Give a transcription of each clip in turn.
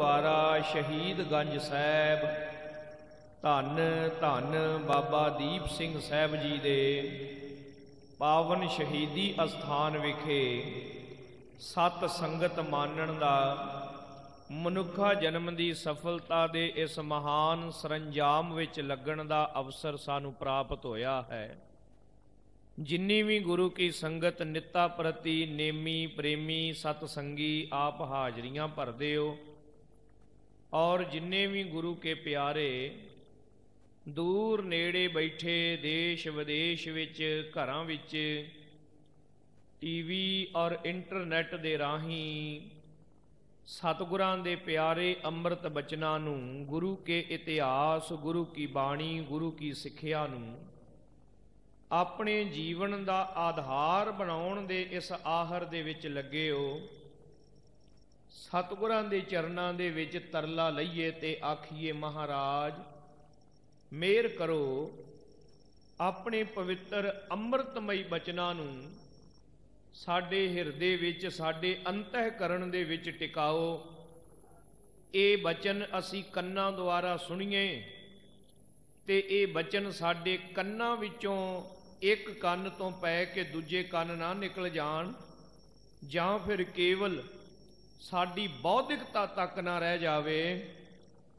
द्वारा शहीद गंज साहब धन धन बाबा दीप सिंह साहब जी दे पावन शहीदी अस्थान विखे सत संगत मानण दा मनुखा जन्म की सफलता दे इस महान सरंजाम विच लगन दा अवसर सानू प्राप्त होया है। जिन्नी भी गुरु की संगत नित्ता प्रति नेमी प्रेमी सतसंगी आप हाजरियां भरदे हो और जिन्ने भी गुरु के प्यारे दूर नेड़े बैठे देश विदेश विच घरां विच टीवी और इंटरनेट दे राही सतगुरां दे प्यारे अमृत बचनां नूं गुरु के इतिहास गुरु की बाणी गुरु की सिक्ख्या नूं अपने जीवन का आधार बनाउण दे इस आहर दे विच लगे हो। सतगुरां दे चरनां दे विच तरला लईए ते आखिए महाराज मेहर करो अपने पवित्र अमृतमई बचनां नूं साडे हिरदे विच साडे अंतःकरण दे विच टिकाओ। ये बचन असी कन्नां द्वारा सुणीए ते ये बचन साडे कन्नां विचों एक कन्न तो पै के दूजे कन्न ना निकल जाण जां फिर केवल साडी बौद्धिकता तक ना रह जावे।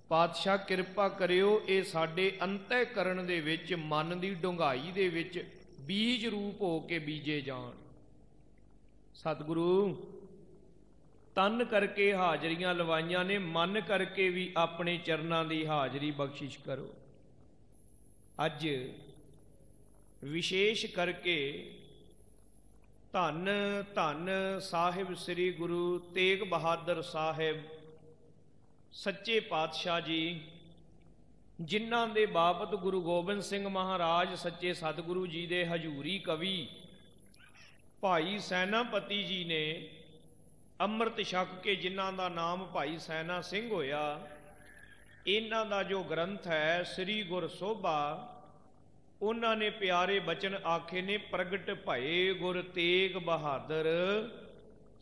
पातशाह किरपा करियो ये साडे अंतःकरण दे विच मन दी डुंगाई दे विच बीज रूप हो के बीजे जाण। सतगुरु तन करके हाजरियां लवाइयां ने मन करके भी अपने चरनां दी हाजरी बख्शिश करो। अज विशेष करके धन धन साहिब श्री गुरु तेग बहादुर साहिब सच्चे पातशाह जी जिन्हां दे बाबत गुरु गोबिंद सिंह महाराज सच्चे सतगुरु जी दे हजूरी कवि भाई सैनापति जी ने अमृत छक के जिन्हां दा नाम भाई सैना सिंह होया। इन्हां दा जो ग्रंथ है श्री गुर सोभा उन्होंने प्यारे बचन आखे ने प्रगट भये गुर तेग बहादुर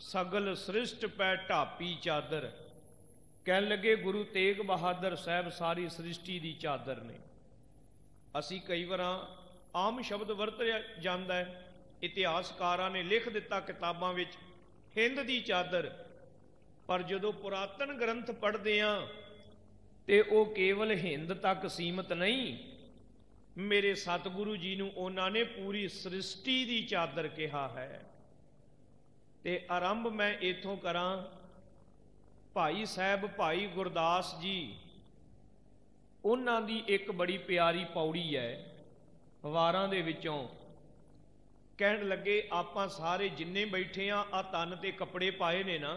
सगल सृष्ट पै ढापी चादर। कह लगे गुरु तेग बहादुर साहब सारी सृष्टि की चादर ने। असी कई बार आम शब्द वरत जाता है, इतिहासकारां ने लिख दिता किताबां विच हिंद की चादर, पर जदों पुरातन ग्रंथ पढ़ते हैं तो वो केवल हिंद तक सीमित नहीं। मेरे सतगुरु जी नूं उन्होंने पूरी सृष्टि की चादर कहा है। ते आरंभ मैं इथों करा भाई साहब भाई गुरदास जी उन्हां दी एक बड़ी प्यारी पौड़ी है वारां दे विचों। कहण लगे आपां सारे जिन्ने बैठे आ तन ते कपड़े पाए ने ना,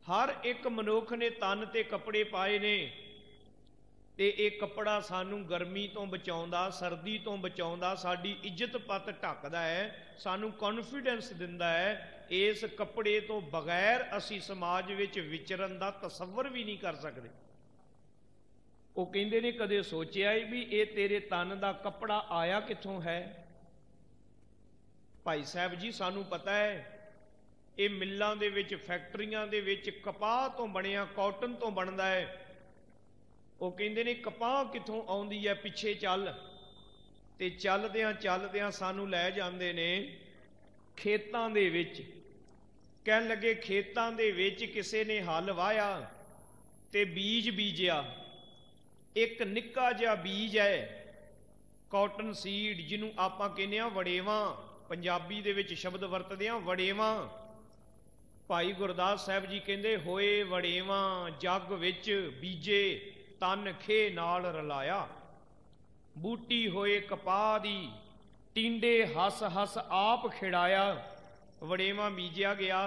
हर एक मनुख ने तन ते कपड़े पाए ने ते ये कपड़ा सानू गर्मी तो बचाउंदा सर्दी तो बचाउंदा साडी इज्जत पत ढकदा है, सानू कॉन्फिडेंस दिंदा है। इस कपड़े तो बगैर असी समाज विच विचरन दा तसव्वुर भी नहीं कर सकते। वो कहंदे ने कदे सोचिया भी ये तेरे तन दा कपड़ा आया कित्थों है? भाई साहब जी सानू पता है ये मिल्लां दे विच फैक्ट्रियां दे विच कपाह तो बनिया कॉटन तो बनदा है। वो कहते ने कपाह कितों आउंदी है, पिछे चल ते चलदियां सानू लै जांदे ने खेतां दे विच। कहन लगे खेतां दे विच किसे ने हल वाया ते बीज बीजिया। एक निक्का जिहा बीज है कॉटन सीड जिन्हों आपां कहने वड़ेवां, पंजाबी दे विच शब्द वरतदे आ वड़ेवां। भाई गुरदास साहब जी कहंदे होए वड़ेवां जग विच बीजे तन खे नाल रलाया। बूटी होए कपाह दी टिंडे हस हस आप खिड़ाया। वड़ेवा बीजिया गया,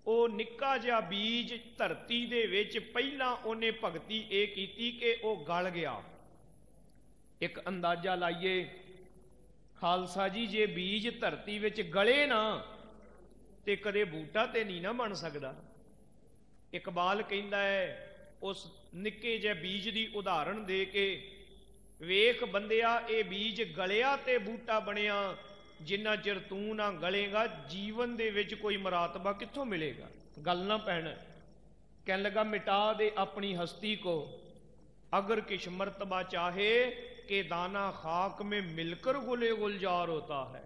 वो निक्का जिहा बीज धरती दे विच पहला उन्हें भगती ये कीती कि वो गल गया। एक अंदाजा लाइए खालसा जी, जे बीज धरती विच गले ना ते कदे बूटा ते नहीं ना बन सकदा। इकबाल कहंदा है उस निक्के जे बीज की उदाहरण दे के वेख बंदिया ये बीज गलिया ते बूटा बनिया, जिन्ना चिर तू ना गलेगा जीवन दे विच कोई मुरातबा कित्थों मिलेगा। गल ना पैना कहने लगा मिटा दे अपनी हस्ती को, अगर किश मर्तबा चाहे कि दाना खाक में मिलकर गुले गुलजार होता है।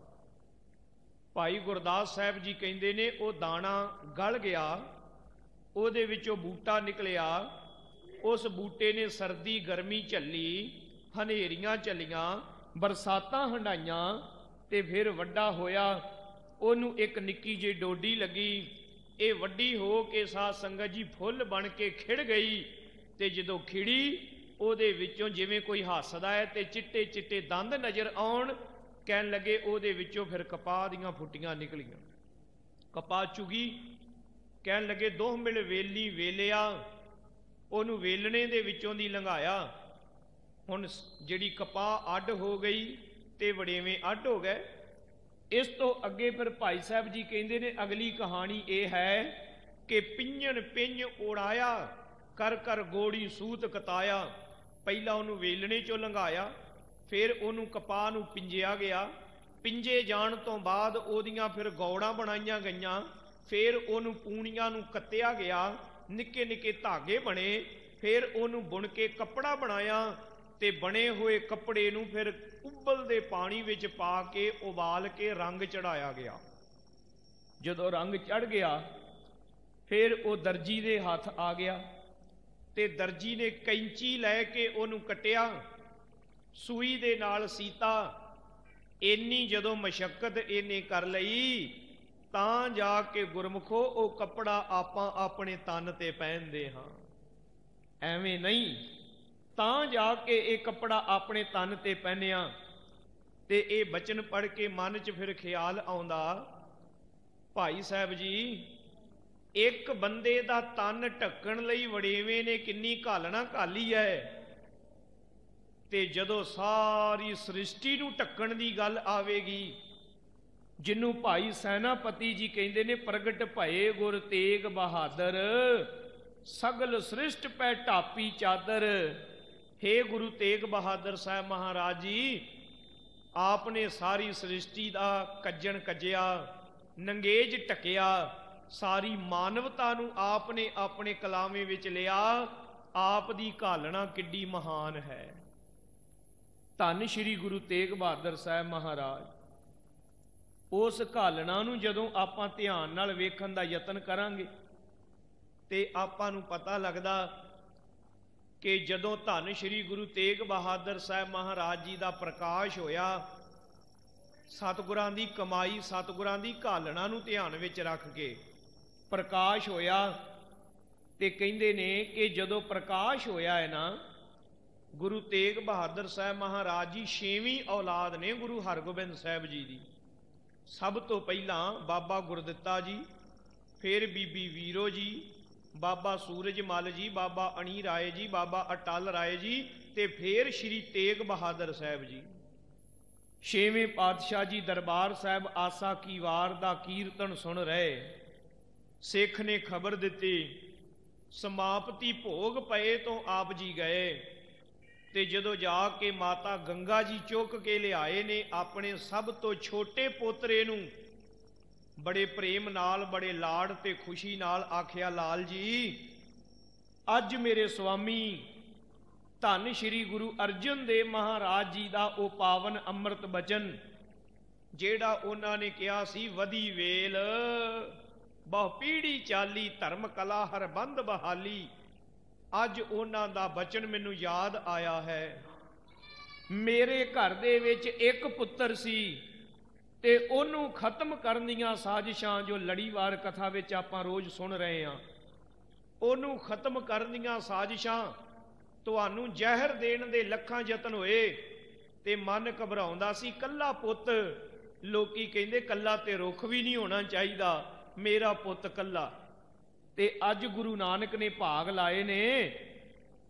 भाई गुरदास साहब जी कहते ने वो दाना गल गया, ਉਹਦੇ ਵਿੱਚੋਂ बूटा निकलिया, उस बूटे ने सर्दी गर्मी झली, हनेरियां झलियां, बरसातां हंडाइयां, ते फिर वड्डा होया। ਉਹਨੂੰ एक निक्की जी डोडी लगी, ये वड्डी हो के साध संगत जी फुल बन के खिड़ गई। ते जदों खिड़ी ਉਹਦੇ ਵਿੱਚੋਂ जिवें कोई हसदा है ते चिट्टे चिट्टे दंद नज़र आउण, कहन लगे ਉਹਦੇ ਵਿੱਚੋਂ फिर कपाह दीयां फुटियां निकलियां। कपाह चुगी, कहन लगे दोह मिल वेली वेलिया, ਉਹਨੂੰ वेलने ਦੇ ਵਿੱਚੋਂ ਦੀ ਲੰਘਾਇਆ। ਹੁਣ ਜਿਹੜੀ कपाह ਅੱਡ हो गई ਤੇ ਵੜੇਵੇਂ ਅੱਡ ਹੋ ਗਏ। इस तो अगे फिर भाई साहब जी कहते ने अगली कहानी यह है कि पिंजन पिंज उड़ाया, कर कर गोड़ी सूत कताया। पहला उन्होंने वेलने चो लंघाया, फिर उन्होंने कपाह नूं पिंजिया गया। पिंजे जाण तो बाद ओदियां फिर गौड़ां बनाईयां गईयां, फिर उन्होंने पूणियां नूं कत्तिया गया, निक्के निक्के धागे बने, फिर उन्होंने बुन के कपड़ा बनाया ते बने हुए कपड़े नूं फिर उबलदे पानी विच पा के उबाल के रंग चढ़ाया गया। जदों रंग चढ़ गया फिर वो दर्जी दे हाथ आ गया ते दर्जी ने कैंची लैके उन्होंने कटिया, सूई दे नाल सीता। इन्नी जदों मशक्कत इन्हें कर लई तां जाके गुरमुखो वो कपड़ा आपां अपने तन ते पहनदे हां, एवें नहीं। तां जाके ये कपड़ा अपने तन ते पहनिया। ते ये बचन पढ़ के मन च फिर ख्याल आउंदा, भाई साहब जी एक बंदे दा तन ढक्कण लई वड़ेवें ने किन्नी घालना घाली है, ते जदों सारी सृष्टि नूं ढक्कण दी गल आवेगी, जिन्नू भाई सैनापति जी कहते ने प्रगट भये गुर तेग बहादुर, सगल सृष्ट पै ढापी चादर। हे गुरु तेग बहादुर साहब महाराज जी, आपने सारी सृष्टि का कज्जण कज्जिया, नंगेज टकिया, सारी मानवता नूं आपने अपने कलामे विच लिया। आप दी घालना किड्डी महान है। धन श्री गुरु तेग बहादुर साहब महाराज, उस घालना नूं जदों आपां ध्यान नाल वेखण दा यतन करांगे ते आपां नूं पता लगदा कि जदों धन श्री गुरु तेग बहादुर साहब महाराज जी का प्रकाश होया, सतगुरां दी कमाई सतगुरां दी घालना नूं ध्यान विच रख के प्रकाश होया। ते कहिंदे ने कि जदों प्रकाश होया है ना, गुरु तेग बहादुर साहब महाराज जी 6वीं औलाद ने गुरु हरगोबिंद साहब जी दी। सब तो पहला बाबा गुरदित्ता जी, फिर बीबी वीरो जी, बाबा सूरज मल जी, बाबा अणी राय जी, बाबा अटल राय जी, ते फिर श्री तेग बहादुर साहब जी। 6वें पातशाह जी दरबार साहब आसा की वार दा कीर्तन सुन रहे। सिख ने खबर दी, समाप्ति भोग पए तो आप जी गए। ते जदों जाके माता गंगा जी चुक के लियाए ने अपने सब तो छोटे पोतरे नूं बड़े प्रेम नाल, बड़े लाड़ ते खुशी नाल आखिया, लाल जी अज मेरे स्वामी धन श्री गुरु अर्जन देव महाराज जी का वो पावन अमृत बचन जेड़ा उन्होंने कहा सी, वधी वेल बहु पीढ़ी चाली, धर्म कला हर बंद बहाली। अज उन्हां दा बचन मैनू याद आया है। मेरे घर दे विच एक पुत्र सी ते ओनू खत्म करन दीयां साजिशां, जो लड़ीवार कथा विच आपां रोज सुन रहे हैं, ओनू खत्म करन दीयां साजिशां, तुहानू जहर देण दे लखां यतन होए ते मन घबराउंदा सी। कल्ला पुੱਤ, लोकी कहंदे कल्ला ते रुख भी नहीं होना चाहिए, मेरा पुੱਤ कल्ला। ते अज गुरु नानक ने भाग लाए ने,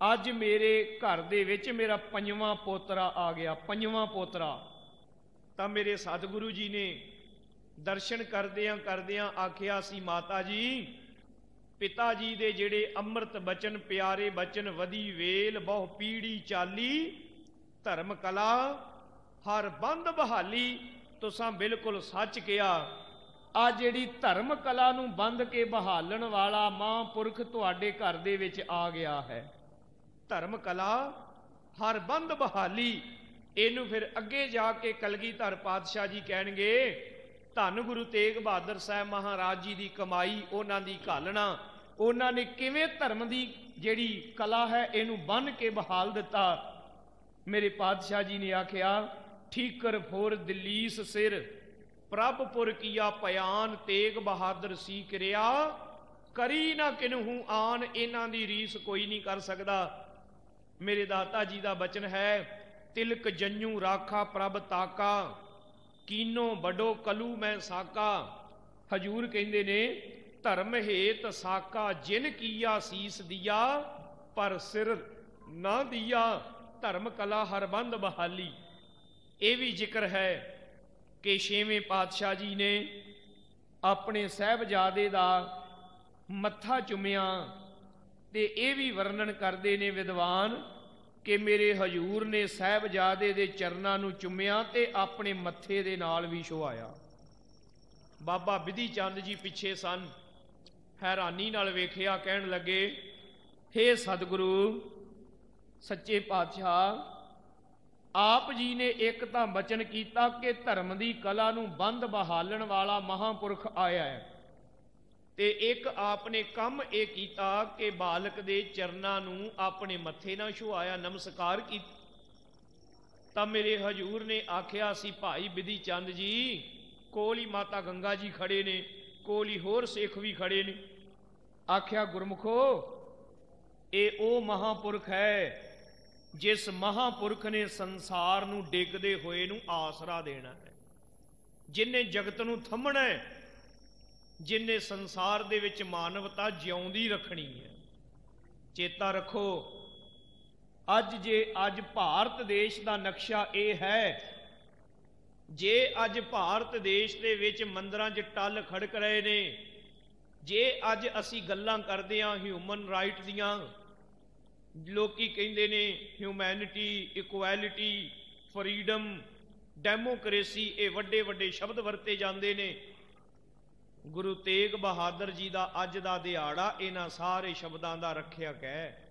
अज मेरे घर दे विच मेरा 5वां पोतरा आ गया, 5वां पोतरा। तो मेरे सतगुरु जी ने दर्शन करदियां करदियां आखिया सी, माता जी पिता जी दे जेड़े अमृत बचन, प्यारे बचन, वधी वेल बहु पीढ़ी चाली, धर्म कला हर बंद बहाली, तुसां बिल्कुल सच किया। ਆ ਜਿਹੜੀ ਧਰਮ ਕਲਾ ਨੂੰ ਬੰਦ ਕੇ ਬਹਾਲਣ ਵਾਲਾ ਮਹਾਂਪੁਰਖ ਤੁਹਾਡੇ ਘਰ ਦੇ ਵਿੱਚ ਆ ਗਿਆ ਹੈ। ਧਰਮ ਕਲਾ ਹਰ ਬੰਦ ਬਹਾਲੀ, ਇਹਨੂੰ ਫਿਰ ਅੱਗੇ ਜਾ ਕੇ ਕਲਗੀਧਰ ਪਾਤਸ਼ਾਹ ਜੀ ਕਹਿਣਗੇ ਧੰਨ ਗੁਰੂ ਤੇਗ ਬਹਾਦਰ ਸਾਹਿਬ ਮਹਾਰਾਜ ਜੀ ਦੀ ਕਮਾਈ, ਉਹਨਾਂ ਦੀ ਘਾਲਣਾ, ਉਹਨਾਂ ਨੇ ਕਿਵੇਂ ਧਰਮ ਦੀ ਜਿਹੜੀ ਕਲਾ ਹੈ ਇਹਨੂੰ ਬੰਨ ਕੇ ਬਹਾਲ ਦਿੱਤਾ। ਮੇਰੇ ਪਾਤਸ਼ਾਹ ਜੀ ਨੇ ਆਖਿਆ ਠੀਕਰ ਫੋਰ ਦਲੀਸ ਸਿਰ ਪ੍ਰਭਪੁਰ ਕੀਆ ਪਿਆਨ, ਤੇਗ ਬਹਾਦਰ ਸੀ ਕਿਰਿਆ ਕਰੀ ਨਾ ਕਿਨਹੂ ਆਨ। ਇਹਨਾਂ ਦੀ ਰੀਸ ਕੋਈ ਨਹੀਂ ਕਰ ਸਕਦਾ। ਮੇਰੇ ਦਾਤਾ ਜੀ ਦਾ ਬਚਨ ਹੈ ਤਿਲਕ ਜੰਨੂ ਰਾਖਾ ਪ੍ਰਭ ਤਾਕਾ, ਕੀਨੋ ਬਡੋ ਕਲੂ ਮੈਂ ਸਾਕਾ। ਹਜੂਰ ਕਹਿੰਦੇ ਨੇ ਧਰਮ ਹੇਤ ਸਾਕਾ ਜਿਨ ਕੀਆ ਸੀਸ ਦਿਆ, ਪਰ ਸਿਰ ਨਾ ਦਿਆ। ਧਰਮ ਕਲਾ ਹਰਬੰਦ ਬਹਾਲੀ। ਇਹ ਵੀ ਜ਼ਿਕਰ ਹੈ ਕਿ ਛੇਵੇਂ ਪਾਤਸ਼ਾਹ ਜੀ ਨੇ ਆਪਣੇ ਸਾਹਿਬਜ਼ਾਦੇ ਦਾ ਮੱਥਾ ਚੁੰਮਿਆ, ਤੇ ਇਹ ਵੀ ਵਰਣਨ ਕਰਦੇ ਨੇ ਵਿਦਵਾਨ ਕਿ ਮੇਰੇ ਹਜੂਰ ਨੇ ਸਾਹਿਬਜ਼ਾਦੇ ਦੇ ਚਰਨਾਂ ਨੂੰ ਚੁੰਮਿਆ ਤੇ ਆਪਣੇ ਮੱਥੇ ਦੇ ਨਾਲ ਵੀ ਛੁਹਾਇਆ। ਬਾਬਾ ਬਿਧੀ ਚੰਦ ਜੀ ਪਿੱਛੇ ਸਨ, ਹੈਰਾਨੀ ਨਾਲ ਵੇਖਿਆ, ਕਹਿਣ ਲੱਗੇ ਹੇ ਸਤਿਗੁਰੂ ਸੱਚੇ ਪਾਤਸ਼ਾਹ, ਆਪ ਜੀ ਨੇ ਇੱਕ ਤਾਂ ਬਚਨ ਕੀਤਾ ਕਿ ਧਰਮ ਦੀ ਕਲਾ ਨੂੰ ਬੰਦ ਬਹਾਲਣ ਵਾਲਾ ਮਹਾਂਪੁਰਖ ਆਇਆ ਹੈ, ਤੇ ਇੱਕ ਆਪ ਨੇ ਕੰਮ ਇਹ ਕੀਤਾ ਕਿ ਬਾਲਕ ਦੇ ਚਰਨਾਂ ਨੂੰ ਆਪਣੇ ਮੱਥੇ ਨਾਲ ਛੁਹਾਇਆ, ਨਮਸਕਾਰ ਕੀਤਾ। ਤਾਂ ਮੇਰੇ ਹਜੂਰ ਨੇ ਆਖਿਆ ਸੀ ਭਾਈ ਬਿਧੀ ਚੰਦ ਜੀ, ਕੋਲ ਹੀ ਮਾਤਾ ਗੰਗਾ ਜੀ ਖੜੇ ਨੇ, ਕੋਲ ਹੀ ਹੋਰ ਸਿੱਖ ਵੀ ਖੜੇ ਨੇ। ਆਖਿਆ ਗੁਰਮੁਖੋ, ਇਹ ਉਹ ਮਹਾਂਪੁਰਖ ਹੈ ਜਿਸ ਮਹਾਂਪੁਰਖ ਨੇ ਸੰਸਾਰ ਨੂੰ ਡਿੱਗਦੇ ਹੋਏ ਨੂੰ ਆਸਰਾ ਦੇਣਾ ਹੈ, ਜਿਨੇ ਜਗਤ ਨੂੰ ਥੰਮਣਾ ਹੈ, ਜਿਨੇ ਸੰਸਾਰ ਦੇ ਵਿੱਚ ਮਾਨਵਤਾ ਜਿਉਂਦੀ ਰੱਖਣੀ ਹੈ। ਚੇਤਾ ਰੱਖੋ, ਅੱਜ ਭਾਰਤ ਦੇਸ਼ ਦਾ ਨਕਸ਼ਾ ਇਹ ਹੈ, ਜੇ ਅੱਜ ਭਾਰਤ ਦੇਸ਼ ਦੇ ਵਿੱਚ ਮੰਦਿਰਾਂ 'ਚ ਟੱਲ ਖੜਕ ਰਹੇ ਨੇ, ਜੇ ਅੱਜ ਅਸੀਂ ਗੱਲਾਂ ਕਰਦੇ ਹਾਂ ਹਿਊਮਨ ਰਾਈਟ ਦੀਆਂ, ਲੋਕੀ ਕਹਿੰਦੇ ਨੇ ਹਿਊਮੈਨਿਟੀ, ਇਕੁਐਲਿਟੀ, ਫਰੀਡਮ, ਡੈਮੋਕ੍ਰੇਸੀ, ਇਹ ਵੱਡੇ ਵੱਡੇ ਸ਼ਬਦ ਵਰਤੇ ਜਾਂਦੇ ਨੇ। ਗੁਰੂ ਤੇਗ ਬਹਾਦਰ ਜੀ ਦਾ ਅੱਜ ਦਾ ਦਿਹਾੜਾ ਇਹਨਾਂ ਸਾਰੇ ਸ਼ਬਦਾਂ ਦਾ ਰੱਖਿਆ ਹੈ।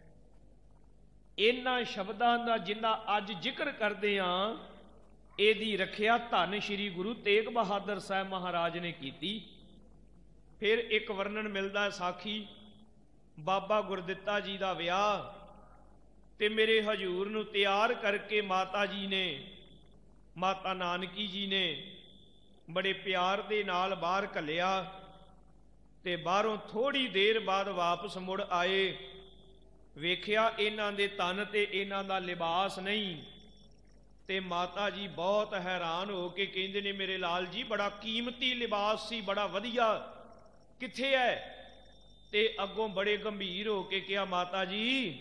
ਇਹਨਾਂ ਸ਼ਬਦਾਂ ਦਾ ਜਿੰਨਾ ਅੱਜ ਜ਼ਿਕਰ ਕਰਦੇ ਹਾਂ, ਇਹਦੀ ਰੱਖਿਆ ਧੰਨ ਸ਼੍ਰੀ ਗੁਰੂ ਤੇਗ ਬਹਾਦਰ ਸਾਹਿਬ ਮਹਾਰਾਜ ਨੇ ਕੀਤੀ। ਫਿਰ ਇੱਕ ਵਰਣਨ ਮਿਲਦਾ ਸਾਖੀ, ਬਾਬਾ ਗੁਰਦਿੱਤਾ ਜੀ ਦਾ ਵਿਆਹ, ਤੇ ਮੇਰੇ ਹਜੂਰ ਨੂੰ ਤਿਆਰ ਕਰਕੇ ਮਾਤਾ ਜੀ ਨੇ, ਮਾਤਾ ਨਾਨਕੀ ਜੀ ਨੇ ਬੜੇ ਪਿਆਰ ਦੇ ਨਾਲ ਬਾਹਰ ਘੱਲਿਆ, ਤੇ ਬਾਹਰੋਂ ਥੋੜੀ ਦੇਰ ਬਾਅਦ ਵਾਪਸ ਮੁੜ ਆਏ। ਵੇਖਿਆ ਇਹਨਾਂ ਦੇ ਤਨ ਤੇ ਇਹਨਾਂ ਦਾ ਲਿਬਾਸ ਨਹੀਂ, ਤੇ ਮਾਤਾ ਜੀ ਬਹੁਤ ਹੈਰਾਨ ਹੋ ਕੇ ਕਹਿੰਦੇ ਨੇ ਮੇਰੇ ਲਾਲ ਜੀ ਬੜਾ ਕੀਮਤੀ ਲਿਬਾਸ ਸੀ, ਬੜਾ ਵਧੀਆ, ਕਿੱਥੇ ਹੈ? ਤੇ ਅੱਗੋਂ ਬੜੇ ਗੰਭੀਰ ਹੋ ਕੇ ਕਿਹਾ ਮਾਤਾ ਜੀ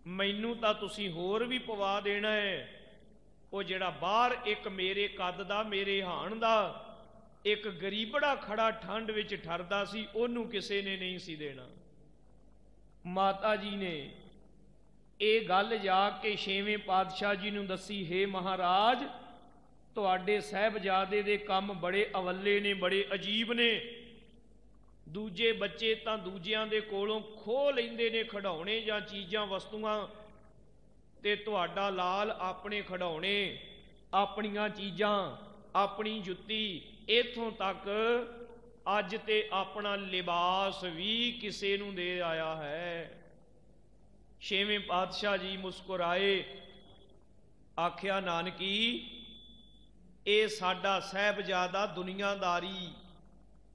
ਮੈਨੂੰ ਤਾਂ ਤੁਸੀਂ ਹੋਰ ਵੀ ਪਵਾ ਦੇਣਾ ਹੈ। ਉਹ ਜਿਹੜਾ ਬਾਹਰ ਇੱਕ ਮੇਰੇ ਕੱਦ ਦਾ, ਮੇਰੇ ਹਾਣ ਦਾ ਇੱਕ ਗਰੀਬੜਾ ਖੜਾ ਠੰਡ ਵਿੱਚ ਠਰਦਾ ਸੀ, ਉਹਨੂੰ ਕਿਸੇ ਨੇ ਨਹੀਂ ਸੀ ਦੇਣਾ। ਮਾਤਾ ਜੀ ਨੇ ਇਹ ਗੱਲ ਜਾ ਕੇ ਛੇਵੇਂ ਪਾਤਸ਼ਾਹ ਜੀ ਨੂੰ ਦੱਸੀ, ਹੇ ਮਹਾਰਾਜ ਤੁਹਾਡੇ ਸਾਹਿਬਜ਼ਾਦੇ ਦੇ ਕੰਮ ਬੜੇ ਅਵੱਲੇ ਨੇ, ਬੜੇ ਅਜੀਬ ਨੇ। ਦੂਜੇ ਬੱਚੇ ਤਾਂ ਦੂਜਿਆਂ ਦੇ ਕੋਲੋਂ ਖੋਹ ਲੈਂਦੇ ਨੇ ਖਿਡੌਣੇ ਜਾਂ ਚੀਜ਼ਾਂ, ਵਸਤੂਆਂ, ਤੇ ਤੁਹਾਡਾ ਲਾਲ ਆਪਣੇ ਖਿਡੌਣੇ, ਆਪਣੀਆਂ ਚੀਜ਼ਾਂ, ਆਪਣੀ ਜੁੱਤੀ, ਇੱਥੋਂ ਤੱਕ ਅੱਜ ਤੇ ਆਪਣਾ ਲਿਬਾਸ ਵੀ ਕਿਸੇ ਨੂੰ ਦੇ ਆਇਆ ਹੈ। ਛੇਵੇਂ ਪਾਤਸ਼ਾਹ ਜੀ ਮੁਸਕਰਾਏ, ਆਖਿਆ ਨਾਨਕੀ ਇਹ ਸਾਡਾ ਸਾਹਿਬਜ਼ਾਦਾ ਦੁਨੀਆਦਾਰੀ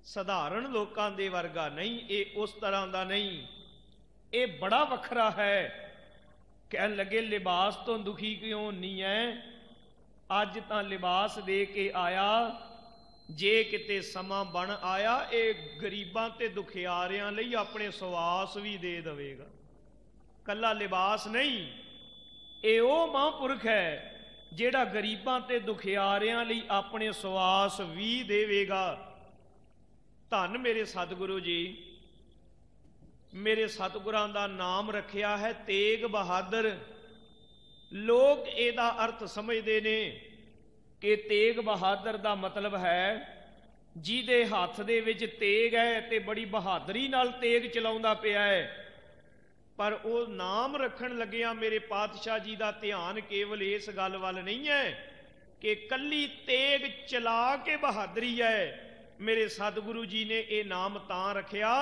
ਸਧਾਰਨ ਲੋਕਾਂ ਦੇ ਵਰਗਾ ਨਹੀਂ, ਇਹ ਉਸ ਤਰ੍ਹਾਂ ਦਾ ਨਹੀਂ, ਇਹ ਬੜਾ ਵੱਖਰਾ ਹੈ। ਕਹਿਣ ਲੱਗੇ ਲਿਬਾਸ ਤੋਂ ਦੁਖੀ ਕਿਉਂ ਨਹੀਂ ਹੈ? ਅੱਜ ਤਾਂ ਲਿਬਾਸ ਦੇ ਕੇ ਆਇਆ, ਜੇ ਕਿਤੇ ਸਮਾਂ ਬਣ ਆਇਆ ਇਹ ਗਰੀਬਾਂ ਤੇ ਦੁਖਿਆਰਿਆਂ ਲਈ ਆਪਣੇ ਸਵਾਸ ਵੀ ਦੇ ਦੇਵੇਗਾ। ਕੱਲਾ ਲਿਬਾਸ ਨਹੀਂ, ਇਹ ਉਹ ਮਹਾਂਪੁਰਖ ਹੈ ਜਿਹੜਾ ਗਰੀਬਾਂ ਤੇ ਦੁਖਿਆਰਿਆਂ ਲਈ ਆਪਣੇ ਸਵਾਸ ਵੀ ਦੇਵੇਗਾ। ਧੰਨ ਮੇਰੇ ਸਤਿਗੁਰੂ ਜੀ, ਮੇਰੇ ਸਤਿਗੁਰਾਂ ਦਾ ਨਾਮ ਰੱਖਿਆ ਹੈ ਤੇਗ ਬਹਾਦਰ। ਲੋਕ ਇਹਦਾ ਅਰਥ ਸਮਝਦੇ ਨੇ ਕਿ ਤੇਗ ਬਹਾਦਰ ਦਾ ਮਤਲਬ ਹੈ ਜਿਹਦੇ ਹੱਥ ਦੇ ਵਿੱਚ ਤੇਗ ਹੈ ਤੇ ਬੜੀ ਬਹਾਦਰੀ ਨਾਲ ਤੇਗ ਚਲਾਉਂਦਾ ਪਿਆ ਹੈ, ਪਰ ਉਹ ਨਾਮ ਰੱਖਣ ਲੱਗਿਆ ਮੇਰੇ ਪਾਤਸ਼ਾਹ ਜੀ ਦਾ ਧਿਆਨ ਕੇਵਲ ਇਸ ਗੱਲ ਵੱਲ ਨਹੀਂ ਹੈ ਕਿ ਕੱਲੀ ਤੇਗ ਚਲਾ ਕੇ ਬਹਾਦਰੀ ਹੈ। ਮੇਰੇ ਸਤਿਗੁਰੂ ਜੀ ਨੇ ਇਹ ਨਾਮ ਤਾਂ ਰੱਖਿਆ,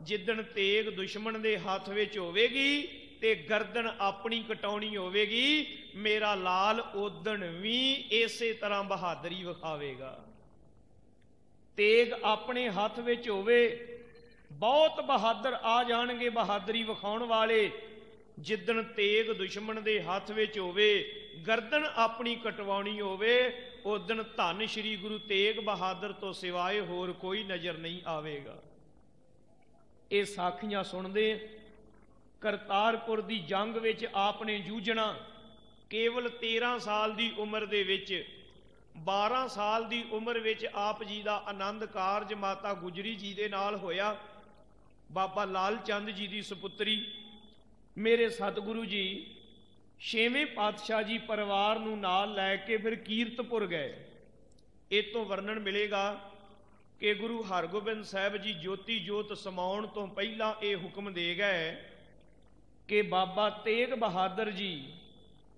ਜਿੱਦਣ ਤੇਗ ਦੁਸ਼ਮਣ ਦੇ ਹੱਥ ਵਿੱਚ ਹੋਵੇਗੀ ਤੇ ਗਰਦਨ ਆਪਣੀ ਕਟਾਉਣੀ ਹੋਵੇਗੀ, ਮੇਰਾ ਲਾਲ ਉਦਣ ਵੀ ਇਸੇ ਤਰ੍ਹਾਂ ਬਹਾਦਰੀ ਵਿਖਾਵੇਗਾ। ਤੇਗ ਆਪਣੇ ਹੱਥ ਵਿੱਚ ਹੋਵੇ, ਬਹੁਤ ਬਹਾਦਰ ਆ ਜਾਣਗੇ ਬਹਾਦਰੀ ਵਿਖਾਉਣ ਵਾਲੇ। ਜਿੱਦਣ ਤੇਗ ਦੁਸ਼ਮਣ ਦੇ ਹੱਥ ਵਿੱਚ ਹੋਵੇ, ਗਰਦਨ ਆਪਣੀ ਕਟਵਾਉਣੀ ਹੋਵੇ, ਉਦਣ ਧੰਨ ਸ਼੍ਰੀ ਗੁਰੂ ਤੇਗ ਬਹਾਦਰ ਤੋਂ ਸਿਵਾਏ ਹੋਰ ਕੋਈ ਨਜ਼ਰ ਨਹੀਂ ਆਵੇਗਾ। ਇਹ ਸਾਖੀਆਂ ਸੁਣਦੇ ਕਰਤਾਰਪੁਰ ਦੀ ਜੰਗ ਵਿੱਚ ਆਪ ਨੇ ਜੂਝਣਾ। ਕੇਵਲ 13 ਸਾਲ ਦੀ ਉਮਰ ਦੇ ਵਿੱਚ, 12 ਸਾਲ ਦੀ ਉਮਰ ਵਿੱਚ ਆਪ ਜੀ ਦਾ ਆਨੰਦ ਕਾਰਜ ਮਾਤਾ ਗੁਜਰੀ ਜੀ ਦੇ ਨਾਲ ਹੋਇਆ। ਬਾਬਾ ਲਾਲ ਚੰਦ ਜੀ ਦੀ ਸੁਪੁੱਤਰੀ ਮੇਰੇ ਸਤਿਗੁਰੂ ਜੀ 6ਵੇਂ ਪਾਤਸ਼ਾਹ ਜੀ ਪਰਿਵਾਰ ਨੂੰ ਨਾਲ ਲੈ ਕੇ ਫਿਰ ਕੀਰਤਪੁਰ ਗਏ। ਇਹ ਤੋਂ ਵਰਣਨ ਮਿਲੇਗਾ ਕਿ ਗੁਰੂ ਹਰਗੋਬਿੰਦ ਸਾਹਿਬ ਜੀ ਜੋਤੀ ਜੋਤ ਸਮਾਉਣ ਤੋਂ ਪਹਿਲਾਂ ਇਹ ਹੁਕਮ ਦੇ ਗਏ ਕਿ ਬਾਬਾ ਤੇਗ ਬਹਾਦਰ ਜੀ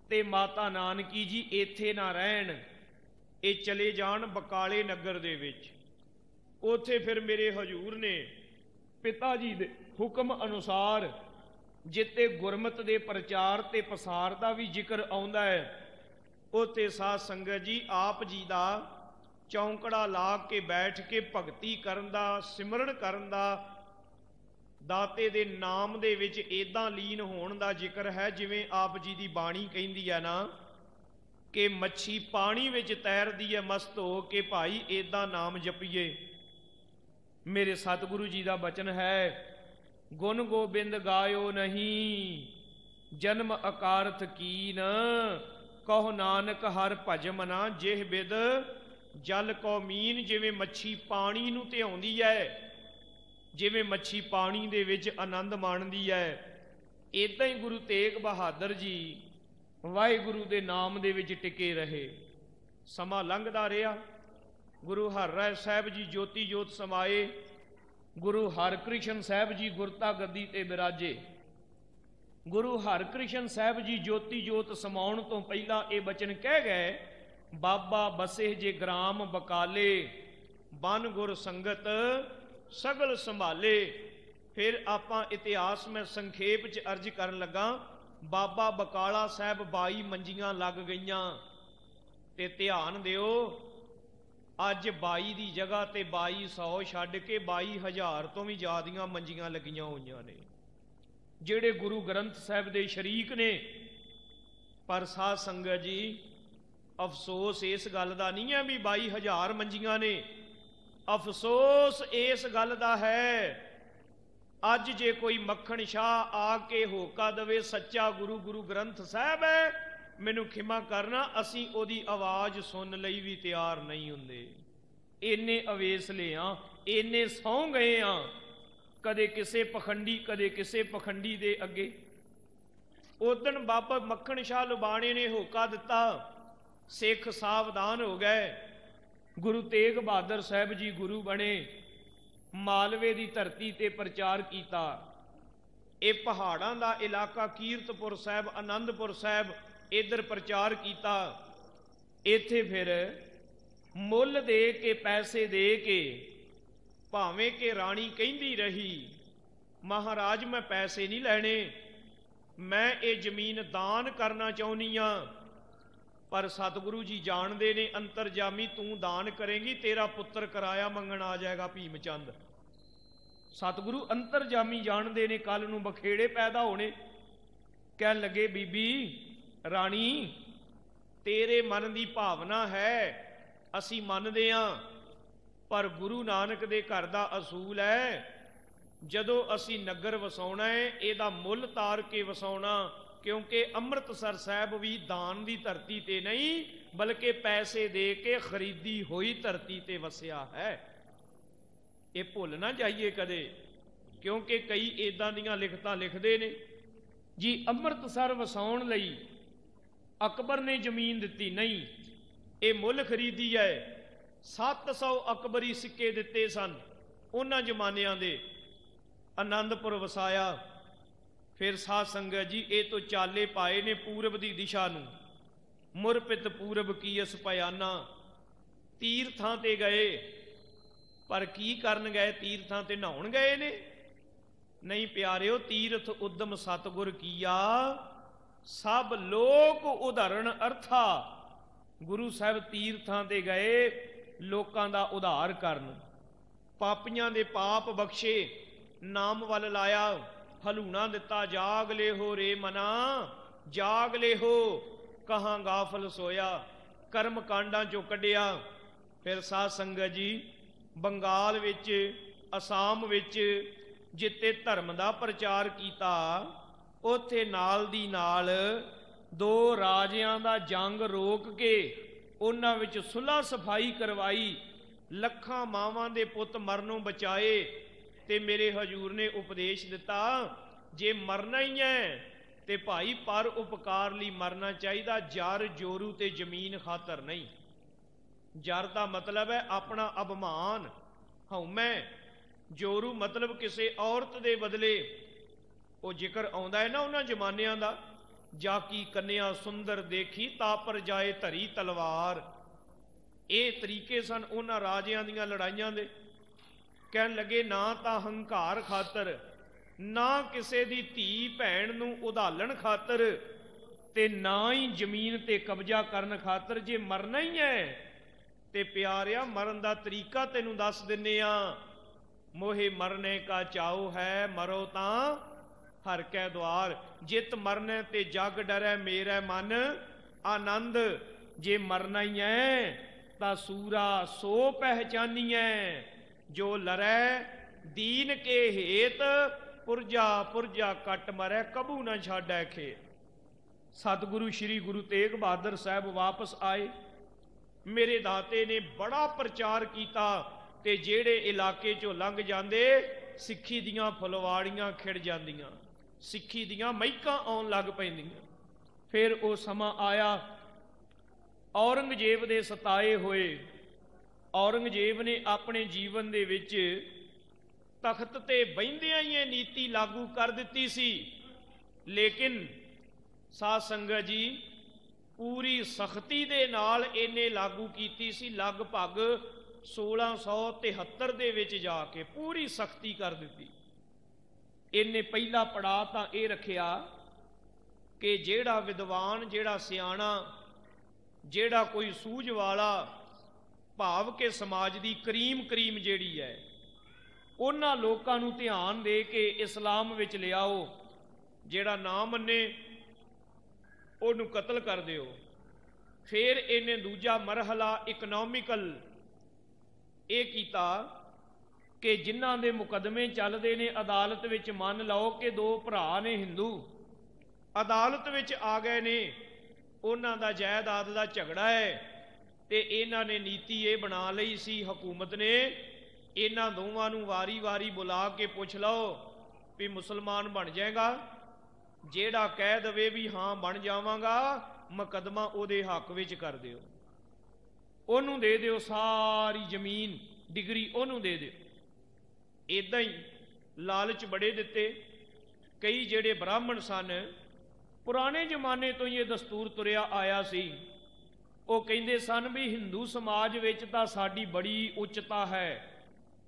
ਤੇ ਮਾਤਾ ਨਾਨਕੀ ਜੀ ਇੱਥੇ ਨਾ ਰਹਿਣ, ਇਹ ਚਲੇ ਜਾਣ ਬਕਾਲੇ ਨਗਰ ਦੇ ਵਿੱਚ। ਉੱਥੇ ਫਿਰ ਮੇਰੇ ਹਜ਼ੂਰ ਨੇ ਪਿਤਾ ਜੀ ਦੇ ਹੁਕਮ ਅਨੁਸਾਰ, ਜਿੱਤੇ ਗੁਰਮਤਿ ਦੇ ਪ੍ਰਚਾਰ ਤੇ ਪਸਾਰ ਦਾ ਵੀ ਜ਼ਿਕਰ ਆਉਂਦਾ ਹੈ, ਉੱਥੇ ਸਾਧ ਸੰਗਤ ਜੀ ਆਪ ਜੀ ਦਾ ਚੌਂਕੜਾ ਲਾ ਕੇ ਬੈਠ ਕੇ ਭਗਤੀ ਕਰਨ ਦਾ, ਸਿਮਰਨ ਕਰਨ ਦਾ, ਦਾਤੇ ਦੇ ਨਾਮ ਦੇ ਵਿੱਚ ਏਦਾਂ ਲੀਨ ਹੋਣ ਦਾ ਜ਼ਿਕਰ ਹੈ ਜਿਵੇਂ ਆਪ ਜੀ ਦੀ ਬਾਣੀ ਕਹਿੰਦੀ ਹੈ ਨਾ ਕਿ ਮੱਛੀ ਪਾਣੀ ਵਿੱਚ ਤੈਰਦੀ ਹੈ ਮਸਤ ਹੋ ਕੇ, ਭਾਈ ਏਦਾਂ ਨਾਮ ਜਪੀਏ। ਮੇਰੇ ਸਤਿਗੁਰੂ ਜੀ ਦਾ ਬਚਨ ਹੈ, ਗੁਣ ਗੋਬਿੰਦ ਗਾਇਓ ਨਹੀਂ, ਜਨਮ ਅਕਾਰਥ ਕੀਨ, ਕਹੋ ਨਾਨਕ ਹਰ ਭਜ ਮਨਾ, ਜਿਹ ਬਿਦ ਜਲ ਕੋ ਮੀਨ। ਜਿਵੇਂ ਮੱਛੀ ਪਾਣੀ ਨੂੰ ਧਿਆਉਂਦੀ ਹੈ, ਜਿਵੇਂ ਮੱਛੀ ਪਾਣੀ ਦੇ ਵਿੱਚ ਆਨੰਦ ਮਾਣਦੀ ਹੈ, ਏਦਾਂ ਹੀ ਗੁਰੂ ਤੇਗ ਬਹਾਦਰ ਜੀ ਵਾਹਿਗੁਰੂ ਦੇ ਨਾਮ ਦੇ ਵਿੱਚ ਟਿਕੇ ਰਹੇ। ਸਮਾਂ ਲੰਘਦਾ ਰਿਹਾ। ਗੁਰੂ ਹਰਿਰਾਏ ਸਾਹਿਬ ਜੀ ਜੋਤੀ ਜੋਤ ਸਮਾਏ। ਗੁਰੂ ਹਰਕ੍ਰਿਸ਼ਨ ਸਾਹਿਬ ਜੀ ਗੁਰਤਾ ਗੱਦੀ ਤੇ ਬਿਰਾਜੇ। ਗੁਰੂ ਹਰਕ੍ਰਿਸ਼ਨ ਸਾਹਿਬ ਜੀ ਜੋਤੀ ਜੋਤ ਸਮਾਉਣ ਤੋਂ ਪਹਿਲਾਂ ਇਹ ਬਚਨ ਕਹਿ ਗਏ, ਬਾਬਾ ਬਸੇ ਜੇ ਗ੍ਰਾਮ ਬਕਾਲੇ, ਬਨ ਗੁਰ ਸੰਗਤ ਸਗਲ ਸੰਭਾਲੇ। ਫਿਰ ਆਪਾਂ ਇਤਿਹਾਸ ਮੈਂ ਸੰਖੇਪ 'ਚ ਅਰਜ਼ ਕਰਨ ਲੱਗਾ। ਬਾਬਾ ਬਕਾਲਾ ਸਾਹਿਬ 22 ਮੰਜੀਆਂ ਲੱਗ ਗਈਆਂ, ਤੇ ਧਿਆਨ ਦਿਓ ਅੱਜ 22 ਦੀ ਜਗ੍ਹਾ ਤੇ 2200 ਛੱਡ ਕੇ 22,000 ਤੋਂ ਵੀ ਜ਼ਿਆਦੀਆਂ ਮੰਜੀਆਂ ਲੱਗੀਆਂ ਹੋਈਆਂ ਨੇ ਜਿਹੜੇ ਗੁਰੂ ਗ੍ਰੰਥ ਸਾਹਿਬ ਦੇ ਸ਼ਰੀਕ ਨੇ। ਪਰ ਸਾਧ ਸੰਗਤ ਜੀ ਅਫਸੋਸ ਇਸ ਗੱਲ ਦਾ ਨਹੀਂ ਹੈ ਵੀ 22,000 ਮੰਜੀਆਂ ਨੇ, ਅਫਸੋਸ ਇਸ ਗੱਲ ਦਾ ਹੈ ਅੱਜ ਜੇ ਕੋਈ ਮੱਖਣ ਸ਼ਾਹ ਆ ਕੇ ਹੋਕਾ ਦੇਵੇ ਸੱਚਾ ਗੁਰੂ ਗੁਰੂ ਗ੍ਰੰਥ ਸਾਹਿਬ ਹੈ, ਮੈਨੂੰ ਖਿਮਾ ਕਰਨਾ, ਅਸੀਂ ਉਹਦੀ ਆਵਾਜ਼ ਸੁਣਨ ਲਈ ਵੀ ਤਿਆਰ ਨਹੀਂ ਹੁੰਦੇ। ਇੰਨੇ ਅਵੇਸਲੇ ਆ, ਇੰਨੇ ਸੌਂ ਗਏ ਆ, ਕਦੇ ਕਿਸੇ ਪਖੰਡੀ ਕਦੇ ਕਿਸੇ ਪਖੰਡੀ ਦੇ ਅੱਗੇ। ਉਦਣ ਬਾਬਾ ਮੱਖਣ ਸ਼ਾਹ ਲੁਬਾਣੇ ਨੇ ਹੋਕਾ ਦਿੱਤਾ, ਸਿੱਖ ਸਾਵਧਾਨ ਹੋ ਗਏ। ਗੁਰੂ ਤੇਗ ਬਹਾਦਰ ਸਾਹਿਬ ਜੀ ਗੁਰੂ ਬਣੇ, ਮਾਲਵੇ ਦੀ ਧਰਤੀ ਤੇ ਪ੍ਰਚਾਰ ਕੀਤਾ। ਇਹ ਪਹਾੜਾਂ ਦਾ ਇਲਾਕਾ ਕੀਰਤਪੁਰ ਸਾਹਿਬ, ਆਨੰਦਪੁਰ ਸਾਹਿਬ, ਇੱਧਰ ਪ੍ਰਚਾਰ ਕੀਤਾ। ਇੱਥੇ ਫਿਰ ਮੁੱਲ ਦੇ ਕੇ, ਪੈਸੇ ਦੇ ਕੇ, ਭਾਵੇਂ ਕਿ ਰਾਣੀ ਕਹਿੰਦੀ ਰਹੀ ਮਹਾਰਾਜ ਮੈਂ ਪੈਸੇ ਨਹੀਂ ਲੈਣੇ, ਮੈਂ ਇਹ ਜ਼ਮੀਨ ਦਾਨ ਕਰਨਾ ਚਾਹੁੰਦੀ ਹਾਂ, ਪਰ ਸਤਿਗੁਰੂ ਜੀ ਜਾਣਦੇ ਨੇ ਅੰਤਰਜਾਮੀ ਤੂੰ ਦਾਨ ਕਰੇਂਗੀ ਤੇਰਾ ਪੁੱਤਰ ਕਿਰਾਇਆ ਮੰਗਣ ਆ ਜਾਏਗਾ ਭੀਮ ਚੰਦ। ਸਤਿਗੁਰੂ ਅੰਤਰਜਾਮੀ ਜਾਣਦੇ ਨੇ ਕੱਲ ਨੂੰ ਬਖੇੜੇ ਪੈਦਾ ਹੋਣੇ। ਕਹਿਣ ਲੱਗੇ ਬੀਬੀ ਰਾਣੀ ਤੇਰੇ ਮਨ ਦੀ ਭਾਵਨਾ ਹੈ, ਅਸੀਂ ਮੰਨਦੇ ਹਾਂ, ਪਰ ਗੁਰੂ ਨਾਨਕ ਦੇ ਘਰ ਦਾ ਅਸੂਲ ਹੈ ਜਦੋਂ ਅਸੀਂ ਨਗਰ ਵਸਾਉਣਾ ਹੈ ਇਹਦਾ ਮੁੱਲ ਤਾਰ ਕੇ ਵਸਾਉਣਾ, ਕਿਉਂਕਿ ਅੰਮ੍ਰਿਤਸਰ ਸਾਹਿਬ ਵੀ ਦਾਨ ਦੀ ਧਰਤੀ ਤੇ ਨਹੀਂ ਬਲਕਿ ਪੈਸੇ ਦੇ ਕੇ ਖਰੀਦੀ ਹੋਈ ਧਰਤੀ ਤੇ ਵਸਿਆ ਹੈ। ਇਹ ਭੁੱਲ ਨਾ ਜਾਈਏ ਕਦੇ, ਕਿਉਂਕਿ ਕਈ ਇਦਾਂ ਦੀਆਂ ਲਿਖਤਾਂ ਲਿਖਦੇ ਨੇ ਜੀ ਅੰਮ੍ਰਿਤਸਰ ਵਸਾਉਣ ਲਈ ਅਕਬਰ ਨੇ ਜ਼ਮੀਨ ਦਿੱਤੀ, ਨਹੀਂ, ਇਹ ਮੁੱਲ ਖਰੀਦੀ ਹੈ। 700 ਅਕਬਰੀ ਸਿੱਕੇ ਦਿੱਤੇ ਸਨ ਉਹਨਾਂ ਜ਼ਮਾਨਿਆਂ ਦੇ। ਆਨੰਦਪੁਰ ਵਸਾਇਆ। ਫਿਰ ਸਾਧ ਸੰਗਤ ਜੀ ਇਹ ਤੋਂ ਚਾਲੇ ਪਾਏ ਨੇ ਪੂਰਬ ਦੀ ਦਿਸ਼ਾ ਨੂੰ। ਮੁਰਪਿਤ ਪੂਰਬ ਕੀ ਅਸ ਭਿਆਨਾ। ਤੀਰਥਾਂ ਤੇ ਗਏ, ਪਰ ਕੀ ਕਰਨ ਗਏ? ਤੀਰਥਾਂ ਤੇ ਨਹਾਉਣ ਗਏ ਨੇ? ਨਹੀਂ ਪਿਆਰਿਓ, ਤੀਰਥ ਉਦਮ ਸਤਿਗੁਰ ਕੀਆ, ਸਭ ਲੋਕ ਉਧਾਰਨ ਅਰਥਾ। ਗੁਰੂ ਸਾਹਿਬ ਤੀਰਥਾਂ ਤੇ ਗਏ ਲੋਕਾਂ ਦਾ ਉਧਾਰ ਕਰਨ, ਪਾਪੀਆਂ ਦੇ ਪਾਪ ਬਖਸ਼ੇ, ਨਾਮ ਵੱਲ ਲਾਇਆ, ਹਲੂਣਾ ਦਿੱਤਾ। ਜਾਗ ਲੈ ਹੋ ਰੇ ਮਨਾ, ਜਾਗ ਲੈ ਹੋ, ਕਹਾਂ ਗਾਫਲ ਸੋਇਆ। ਕਰਮ ਕਾਂਡਾਂ ਚੋਂ ਕੱਢਿਆ। ਫਿਰ ਸਾਧ ਸੰਗਤ ਜੀ ਬੰਗਾਲ ਵਿੱਚ, ਅਸਾਮ ਵਿੱਚ ਜਿੱਤੇ ਧਰਮ ਦਾ ਪ੍ਰਚਾਰ ਕੀਤਾ, ਉੱਥੇ ਨਾਲ ਦੀ ਨਾਲ 2 ਰਾਜਿਆਂ ਦਾ ਜੰਗ ਰੋਕ ਕੇ ਉਹਨਾਂ ਵਿੱਚ ਸੁਲ੍ਹਾ ਸਫਾਈ ਕਰਵਾਈ। ਲੱਖਾਂ ਮਾਵਾਂ ਦੇ ਪੁੱਤ ਮਰਨੋਂ ਬਚਾਏ। ਤੇ ਮੇਰੇ ਹਜ਼ੂਰ ਨੇ ਉਪਦੇਸ਼ ਦਿੱਤਾ, ਜੇ ਮਰਨਾ ਹੀ ਹੈ ਤੇ ਭਾਈ ਪਰ ਉਪਕਾਰ ਲਈ ਮਰਨਾ ਚਾਹੀਦਾ, ਜਰ ਜੋਰੂ ਤੇ ਜ਼ਮੀਨ ਖਾਤਰ ਨਹੀਂ। ਜਰ ਦਾ ਮਤਲਬ ਹੈ ਆਪਣਾ ਅਭਿਮਾਨ, ਹਉਮੈ। ਜੋਰੂ ਮਤਲਬ ਕਿਸੇ ਔਰਤ ਦੇ ਬਦਲੇ। ਉਹ ਜ਼ਿਕਰ ਆਉਂਦਾ ਹੈ ਨਾ ਉਹਨਾਂ ਜ਼ਮਾਨਿਆਂ ਦਾ, ਜਾ ਕੀ ਕੰਨਿਆ ਸੁੰਦਰ ਦੇਖੀ ਤਾ ਪਰ ਜਾਏ ਧਰੀ ਤਲਵਾਰ। ਇਹ ਤਰੀਕੇ ਸਨ ਉਹਨਾਂ ਰਾਜਿਆਂ ਦੀਆਂ ਲੜਾਈਆਂ ਦੇ। ਕਹਿਣ ਲੱਗੇ ਨਾ ਤਾਂ ਹੰਕਾਰ ਖਾਤਰ, ਨਾ ਕਿਸੇ ਦੀ ਧੀ ਭੈਣ ਨੂੰ ਉਧਾਲਣ ਖਾਤਰ, ਤੇ ਨਾ ਹੀ ਜ਼ਮੀਨ ਤੇ ਕਬਜ਼ਾ ਕਰਨ ਖਾਤਰ। ਜੇ ਮਰਨਾ ਹੀ ਹੈ ਤੇ ਪਿਆਰਿਆ ਮਰਨ ਦਾ ਤਰੀਕਾ ਤੈਨੂੰ ਦੱਸ ਦਿੰਨੇ ਆ। ਮੋਹੇ ਮਰਨੇ ਕਾ ਚਾਉ ਹੈ, ਮਰੋ ਤਾਂ ਹਰ ਕੈ ਦੁਆਰ। ਜਿਤ ਮਰਨੇ ਤੇ ਜਗ ਡਰੈ ਮੇਰਾ ਮਨ ਆਨੰਦ। ਜੇ ਮਰਨਾ ਹੀ ਹੈ ਤਾਂ ਸੂਰਾ ਸੋ ਪਹਿਚਾਨੀਐ, ਜੋ ਲੜੈ ਦੀਨ ਕੇ ਹੇਤ, ਪੁਰਜਾ ਪੁਰਜਾ ਕੱਟ ਮਰੈ, ਕਬੂ ਨਾ ਛਾਡੈ ਖੇਤ। ਸਤਿਗੁਰੂ ਸ਼੍ਰੀ ਗੁਰੂ ਤੇਗ ਬਹਾਦਰ ਸਾਹਿਬ ਵਾਪਸ ਆਏ। ਮੇਰੇ ਦਾਤੇ ਨੇ ਬੜਾ ਪ੍ਰਚਾਰ ਕੀਤਾ, ਤੇ ਜਿਹੜੇ ਇਲਾਕੇ ਚੋਂ ਲੰਘ ਜਾਂਦੇ ਸਿੱਖੀ ਦੀਆਂ ਫੁਲਵਾੜੀਆਂ ਖਿੜ ਜਾਂਦੀਆਂ, ਸਿੱਖੀ ਦੀਆਂ ਮਹਿਕਾਂ ਆਉਣ ਲੱਗ ਪੈਂਦੀਆਂ। ਫਿਰ ਉਹ ਸਮਾਂ ਆਇਆ ਔਰੰਗਜ਼ੇਬ ਦੇ ਸਤਾਏ ਹੋਏ। ਔਰੰਗਜ਼ੇਬ ਨੇ ਆਪਣੇ ਜੀਵਨ ਦੇ ਵਿੱਚ ਤਖਤ ਤੇ ਬਹਿੰਦਿਆਂ ਹੀ ਇਹ ਨੀਤੀ ਲਾਗੂ ਕਰ ਦਿੱਤੀ ਸੀ। ਲੇਕਿਨ ਸਾਧ ਸੰਗਤ ਜੀ ਪੂਰੀ ਸਖਤੀ ਦੇ ਨਾਲ ਇਹਨੇ ਲਾਗੂ ਕੀਤੀ ਸੀ। ਲਗਭਗ 1673 ਦੇ ਵਿੱਚ ਜਾ ਕੇ ਪੂਰੀ ਸਖਤੀ ਕਰ ਦਿੱਤੀ। ਇਹਨੇ ਪਹਿਲਾ ਪੜਾਅ ਤਾਂ ਇਹ ਰੱਖਿਆ ਕਿ ਜਿਹੜਾ ਵਿਦਵਾਨ, ਜਿਹੜਾ ਸਿਆਣਾ, ਜਿਹੜਾ ਕੋਈ ਸੂਝ ਵਾਲਾ, ਭਾਵ ਕਿ ਸਮਾਜ ਦੀ ਕਰੀਮ ਜਿਹੜੀ ਹੈ, ਉਹਨਾਂ ਲੋਕਾਂ ਨੂੰ ਧਿਆਨ ਦੇ ਕੇ ਇਸਲਾਮ ਵਿੱਚ ਲਿਆਓ। ਜਿਹੜਾ ਨਾ ਮੰਨੇ ਉਹਨੂੰ ਕਤਲ ਕਰ ਦਿਓ। ਫਿਰ ਇਹਨੇ ਦੂਜਾ ਮਰਹਲਾ ਇਕਨੋਮਿਕਲ ਇਹ ਕੀਤਾ ਕਿ ਜਿਨ੍ਹਾਂ ਦੇ ਮੁਕੱਦਮੇ ਚੱਲਦੇ ਨੇ ਅਦਾਲਤ ਵਿੱਚ, ਮੰਨ ਲਓ ਕਿ 2 ਭਰਾ ਨੇ ਹਿੰਦੂ, ਅਦਾਲਤ ਵਿੱਚ ਆ ਗਏ ਨੇ, ਉਹਨਾਂ ਦਾ ਜਾਇਦਾਦ ਦਾ ਝਗੜਾ ਹੈ, ਤੇ ਇਹਨਾਂ ਨੇ ਨੀਤੀ ਇਹ ਬਣਾ ਲਈ ਸੀ ਹਕੂਮਤ ਨੇ, ਇਹਨਾਂ ਦੋਵਾਂ ਨੂੰ ਵਾਰੀ-ਵਾਰੀ ਬੁਲਾ ਕੇ ਪੁੱਛ ਲਓ ਵੀ ਮੁਸਲਮਾਨ ਬਣ ਜਾਏਗਾ। ਜਿਹੜਾ ਕਹਿ ਦਵੇ ਵੀ ਹਾਂ ਬਣ ਜਾਵਾਂਗਾ, ਮੁਕੱਦਮਾ ਉਹਦੇ ਹੱਕ ਵਿੱਚ ਕਰ ਦਿਓ, ਉਹਨੂੰ ਦੇ ਦਿਓ ਸਾਰੀ ਜ਼ਮੀਨ, ਡਿਗਰੀ ਉਹਨੂੰ ਦੇ ਦਿਓ। ਇੱਦਾਂ ਹੀ ਲਾਲਚ ਬੜੇ ਦਿੱਤੇ। ਕਈ ਜਿਹੜੇ ਬ੍ਰਾਹਮਣ ਸਨ, ਪੁਰਾਣੇ ਜ਼ਮਾਨੇ ਤੋਂ ਹੀ ਇਹ ਦਸਤੂਰ ਤੁਰਿਆ ਆਇਆ ਸੀ, ਉਹ ਕਹਿੰਦੇ ਸਨ ਵੀ ਹਿੰਦੂ ਸਮਾਜ ਵਿੱਚ ਤਾਂ ਸਾਡੀ ਬੜੀ ਉੱਚਤਾ ਹੈ,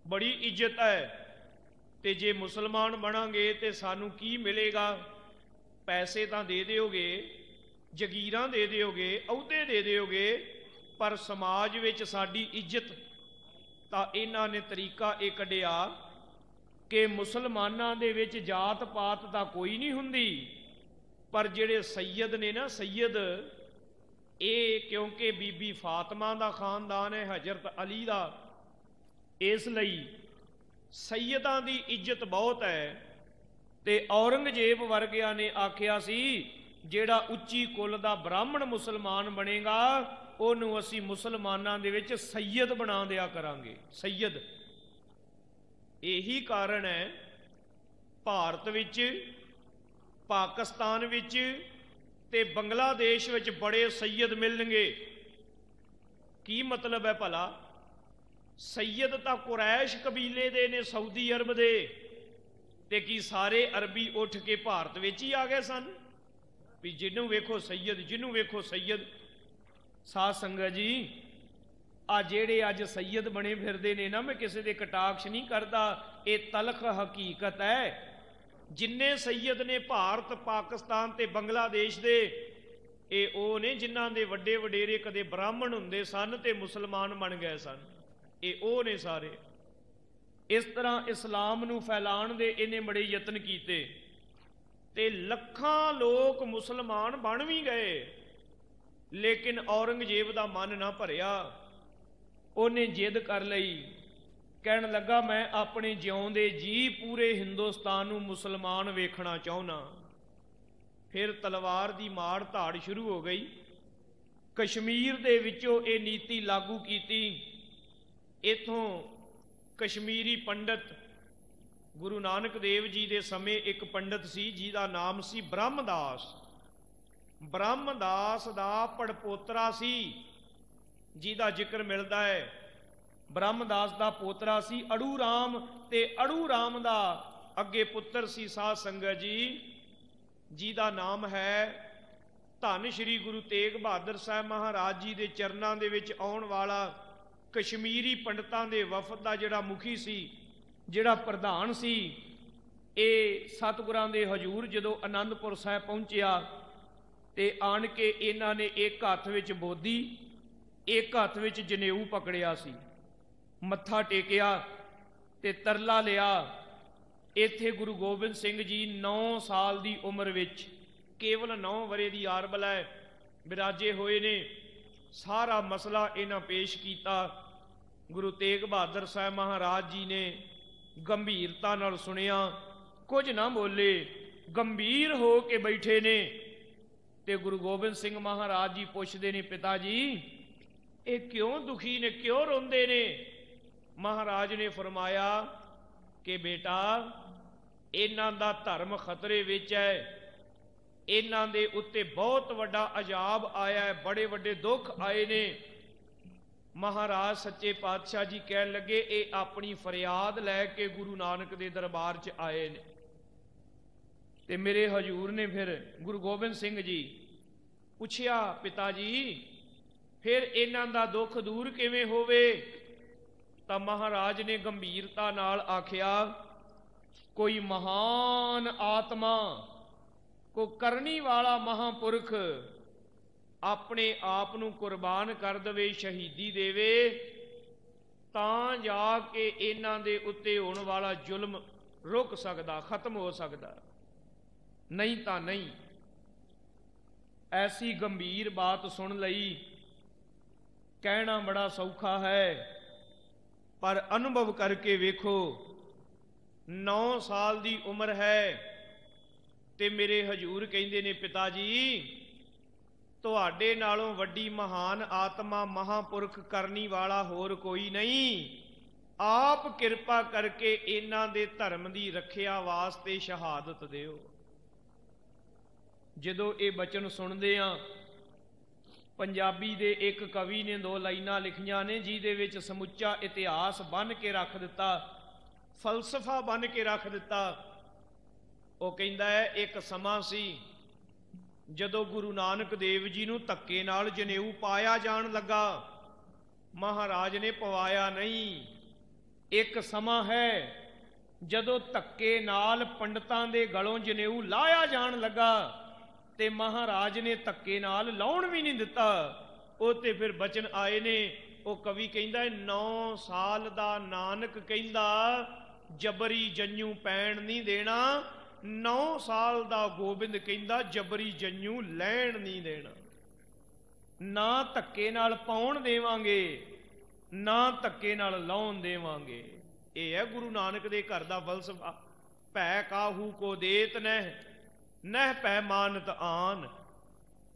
ਬੜੀ ਇੱਜ਼ਤ ਹੈ, ਤੇ ਜੇ ਮੁਸਲਮਾਨ ਬਣਾਂਗੇ ਤੇ ਸਾਨੂੰ ਕੀ ਮਿਲੇਗਾ? ਪੈਸੇ ਤਾਂ ਦੇ ਦਿਓਗੇ, ਜਗੀਰਾਂ ਦੇ ਦਿਓਗੇ, ਅਹੁਦੇ ਦੇ ਦਿਓਗੇ, ਪਰ ਸਮਾਜ ਵਿੱਚ ਸਾਡੀ ਇੱਜ਼ਤ। ਤਾਂ ਇਹਨਾਂ ਨੇ ਤਰੀਕਾ ਇਹ ਕੱਢਿਆ ਕਿ ਮੁਸਲਮਾਨਾਂ ਦੇ ਵਿੱਚ ਜਾਤ ਪਾਤ ਤਾਂ ਕੋਈ ਨਹੀਂ ਹੁੰਦੀ, ਪਰ ਜਿਹੜੇ ਸੈਯਦ ਨੇ ਨਾ, ਸੈਯਦ, ਇਹ ਕਿਉਂਕਿ ਬੀਬੀ ਫਾਤਮਾ ਦਾ ਖਾਨਦਾਨ ਹੈ, ਹਜ਼ਰਤ ਅਲੀ ਦਾ, ਇਸ ਲਈ ਸੈਯਦਾਂ ਦੀ ਇੱਜ਼ਤ ਬਹੁਤ ਹੈ। ਤੇ ਔਰੰਗਜ਼ੇਬ ਵਰਗਿਆਂ ਨੇ ਆਖਿਆ ਸੀ ਜਿਹੜਾ ਉੱਚੀ ਕੁੱਲ ਦਾ ਬ੍ਰਾਹਮਣ ਮੁਸਲਮਾਨ ਬਣੇਗਾ ਉਹਨੂੰ ਅਸੀਂ ਮੁਸਲਮਾਨਾਂ ਦੇ ਵਿੱਚ ਸੈਯਦ ਬਣਾ ਦਿਆ ਕਰਾਂਗੇ। ਸੈਯਦ। ਇਹੀ ਕਾਰਨ ਹੈ ਭਾਰਤ ਵਿੱਚ, ਪਾਕਿਸਤਾਨ ਵਿੱਚ ਤੇ ਬੰਗਲਾਦੇਸ਼ ਵਿੱਚ ਬੜੇ ਸੈਯਦ ਮਿਲਣਗੇ। ਕੀ ਮਤਲਬ ਹੈ ਭਲਾ? सैयद तां कुरैश कबीले दे ने, सऊदी अरब दे, ते की सारे अरबी उठ के भारत विच ही आ गए सन भी जिन्हों वेखो सैयद, जिन्हों वेखो सैयद। साध संगत जी, आ जेड़े अज सैयद बने फिरदे ने ना, मैं किसी दे कटाक्ष नहीं करता, ये तलख हकीकत है। जिन्ने सैयद ने भारत, पाकिस्तान ते बंगलादेश दे, ये ओ ने जिन्हां दे वड्डे वडेरे कदे ब्राह्मण हुंदे सन ते मुसलमान बन गए सन, ये ओ ने सारे। इस तरह इस्लाम नूं फैलाण दे इन्हें बड़े यतन कीते ते लखां लोग मुसलमान बन भी गए, लेकिन औरंगजेब दा मन ना भरिया। उन्हें जिद कर लई, कहन लगा मैं अपने जिउंदे जी पूरे हिंदुस्तान नूं मुसलमान वेखना चाहुंदा। फिर तलवार दी मार धाड़ शुरू हो गई। कश्मीर दे विचों ये नीति लागू कीती। इथों कश्मीरी पंडित गुरु नानक देव जी दे समय एक पंडित सी जिहदा नाम सी ब्रह्मदास। ब्रह्मदास दा पड़पोतरा सी जिहदा जिक्र मिलदा है। ब्रह्मदास दा पोतरा सी अड़ू राम, ते अड़ू राम दा अगे पुत्र सी साध संगत जी जिहदा नाम है धन श्री गुरु तेग बहादुर साहब महाराज जी दे चरनां दे विच आउण वाला कश्मीरी पंडितां दे वफद दा जिहड़ा मुखी सी, जिहड़ा प्रधान सी। ये सतगुरां दे हजूर जदों आनंदपुर साहिब पहुंचिया ते आण के इन्हां ने एक हत्थ विच बोधी, एक हत्थ विच जनेऊ पकड़िया सी, मत्था टेकिया ते तरला लिया। इत्थे गुरु गोबिंद सिंह जी 9 साल की उम्र विच, केवल 9 वरे की आरबल है, विराजे होए ने। सारा मसला इन्हां पेश किया। गुरु तेग बहादुर साहब महाराज जी ने गंभीरता नाल सुनिया, कुछ ना बोले, गंभीर हो के बैठे ने। ते गुरु गोबिंद सिंह महाराज जी पुछदे ने, पिता जी ये क्यों दुखी ने, क्यों रोंदे ने? महाराज ने फरमाया कि बेटा इन्हां दा धर्म खतरे विच है, इन्हां दे उत्ते बहुत वड्डा अजाब आया है, बड़े वड्डे दुख आए ने। महाराज सच्चे पातशाह जी कह लगे ये अपनी फरियाद लैके गुरु नानक दे दरबार च आए ने। ते मेरे हजूर ने फिर गुरु गोबिंद सिंह जी पुछया, पिता जी फिर इन्हां दा दुख दूर किवें होवे? तां महाराज ने गंभीरता नाल आखिया, कोई महान आत्मा, को करनी वाला महापुरख अपने आप नूं कुर्बान कर दवे, शहीदी देवे, तां जाके इन्हां दे उत्ते होण वाला जुल्म रुक सकदा, खत्म हो सकदा, नहीं तां नहीं। ऐसी गंभीर बात सुन लई। कहना बड़ा सौखा है, पर अनुभव करके वेखो। 9 साल की उम्र है ते मेरे हजूर कहंदे ने, पिता जी तुहाडे नालों वड्डी महान आत्मा, महापुरख करनी वाला होर कोई नहीं। आप किरपा करके इन्हां दे धर्म की रखिया वास्ते शहादत दिओ। जदों ये बचन सुनदे आ, पंजाबी दे एक कवि ने 2 लाइनां लिखियां ने जिहदे विच समुच्चा इतिहास बन के रख दिता, फलसफा बन के रख दिता। वो कहता है, एक समा सी जदों गुरु नानक देव जी नूं धक्के नाल जनेऊ पाया जान लगा। महाराज ने पवाया नहीं। एक समा है जदों धक्के नाल पंडितां दे गलों जनेऊ लाया जान लगा ते महाराज ने धक्के नाल लाउण भी नहीं दिता। वो ते फिर बचन आए ने। वो कवि कहंदा है, 9 साल दा नानक कहंदा जबरी जंजू पैण नहीं देना। 9 साल दा गोबिंद कहंदा जबरी जंजू लैण नहीं देना। ना धक्के नाल पाउण देवांगे, ना धक्के नाल लाउण देवांगे। ये है गुरु नानक दे घर दा फलसफा। भै काहू को देत नह, नह पै मानत आन।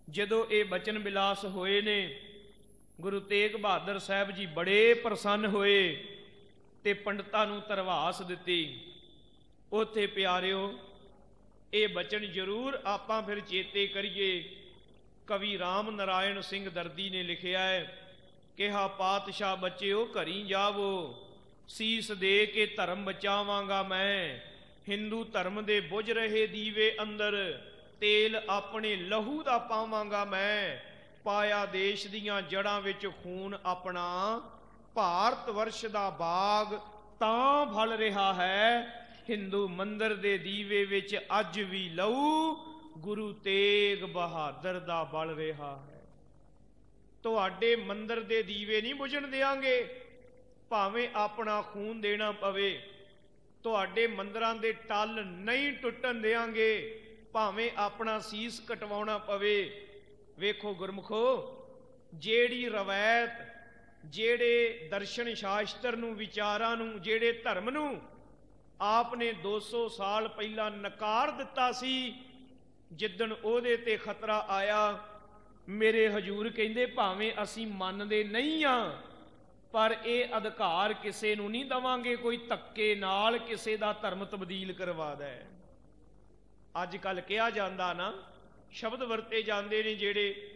जदों ये बचन बिलास होए ने, गुरु तेग बहादुर साहब जी बड़े प्रसन्न होए ते पंडितां नूं तरवास दित्ती। उत्थे प्यारिओ ये बचन जरूर आपां फिर चेते करिए। कवि राम नारायण सिंह दर्दी ने लिखिया है, ਕਿਹਾ ਪਾਤਸ਼ਾਹ ਬੱਚਿਓ ਘਰੀ ਜਾਵੋ, ਸੀਸ ਦੇ ਕੇ ਧਰਮ ਬਚਾਵਾਂਗਾ ਮੈਂ। ਹਿੰਦੂ ਧਰਮ ਦੇ ਬੁਝ ਰਹੇ ਦੀਵੇ ਅੰਦਰ, ਤੇਲ ਆਪਣੇ ਲਹੂ ਦਾ ਪਾਵਾਂਗਾ ਮੈਂ। ਪਾਇਆ ਦੇਸ਼ ਦੀਆਂ ਜੜ੍ਹਾਂ ਵਿੱਚ ਖੂਨ ਆਪਣਾ, ਭਾਰਤ ਵਰਸ਼ ਦਾ ਬਾਗ ਤਾਂ ਫਲ ਰਿਹਾ ਹੈ। ਹਿੰਦੂ ਮੰਦਰ ਦੇ ਦੀਵੇ ਵਿੱਚ ਅੱਜ ਵੀ ਲਹੂ ਗੁਰੂ ਤੇਗ ਬਹਾਦਰ ਦਾ ਬਲ ਰਿਹਾ ਹੈ। ਤੁਹਾਡੇ ਮੰਦਰ ਦੇ ਦੀਵੇ ਨਹੀਂ ਬੁਝਣ ਦਿਆਂਗੇ, ਭਾਵੇਂ ਆਪਣਾ ਖੂਨ ਦੇਣਾ ਪਵੇ। ਤੁਹਾਡੇ ਮੰਦਰਾਂ ਦੇ ਟੱਲ ਨਹੀਂ ਟੁੱਟਣ ਦਿਆਂਗੇ, ਭਾਵੇਂ ਆਪਣਾ ਸੀਸ ਕਟਵਾਉਣਾ ਪਵੇ। ਵੇਖੋ ਗੁਰਮੁਖੋ, ਜਿਹੜੀ ਰਵਾਇਤ, ਜਿਹੜੇ ਦਰਸ਼ਨ ਸ਼ਾਸਤਰ ਨੂੰ, ਵਿਚਾਰਾਂ ਨੂੰ, ਜਿਹੜੇ ਧਰਮ ਨੂੰ ਆਪ ਨੇ 200 ਸਾਲ ਪਹਿਲਾਂ ਨਕਾਰ ਦਿੱਤਾ ਸੀ, ਜਿੱਦਣ ਉਹਦੇ ਤੇ ਖਤਰਾ ਆਇਆ, ਮੇਰੇ ਹਜੂਰ ਕਹਿੰਦੇ ਭਾਵੇਂ ਅਸੀਂ ਮੰਨਦੇ ਨਹੀਂ ਆ, ਪਰ ਇਹ ਅਧਿਕਾਰ ਕਿਸੇ ਨੂੰ ਨਹੀਂ ਦਵਾਂਗੇ ਕੋਈ ਧੱਕੇ ਨਾਲ ਕਿਸੇ ਦਾ ਧਰਮ ਤਬਦੀਲ ਕਰਵਾ ਦੇ। ਅੱਜ ਕੱਲ ਕਿਹਾ ਜਾਂਦਾ ਨਾ, ਸ਼ਬਦ ਵਰਤੇ ਜਾਂਦੇ ਨੇ ਜਿਹੜੇ,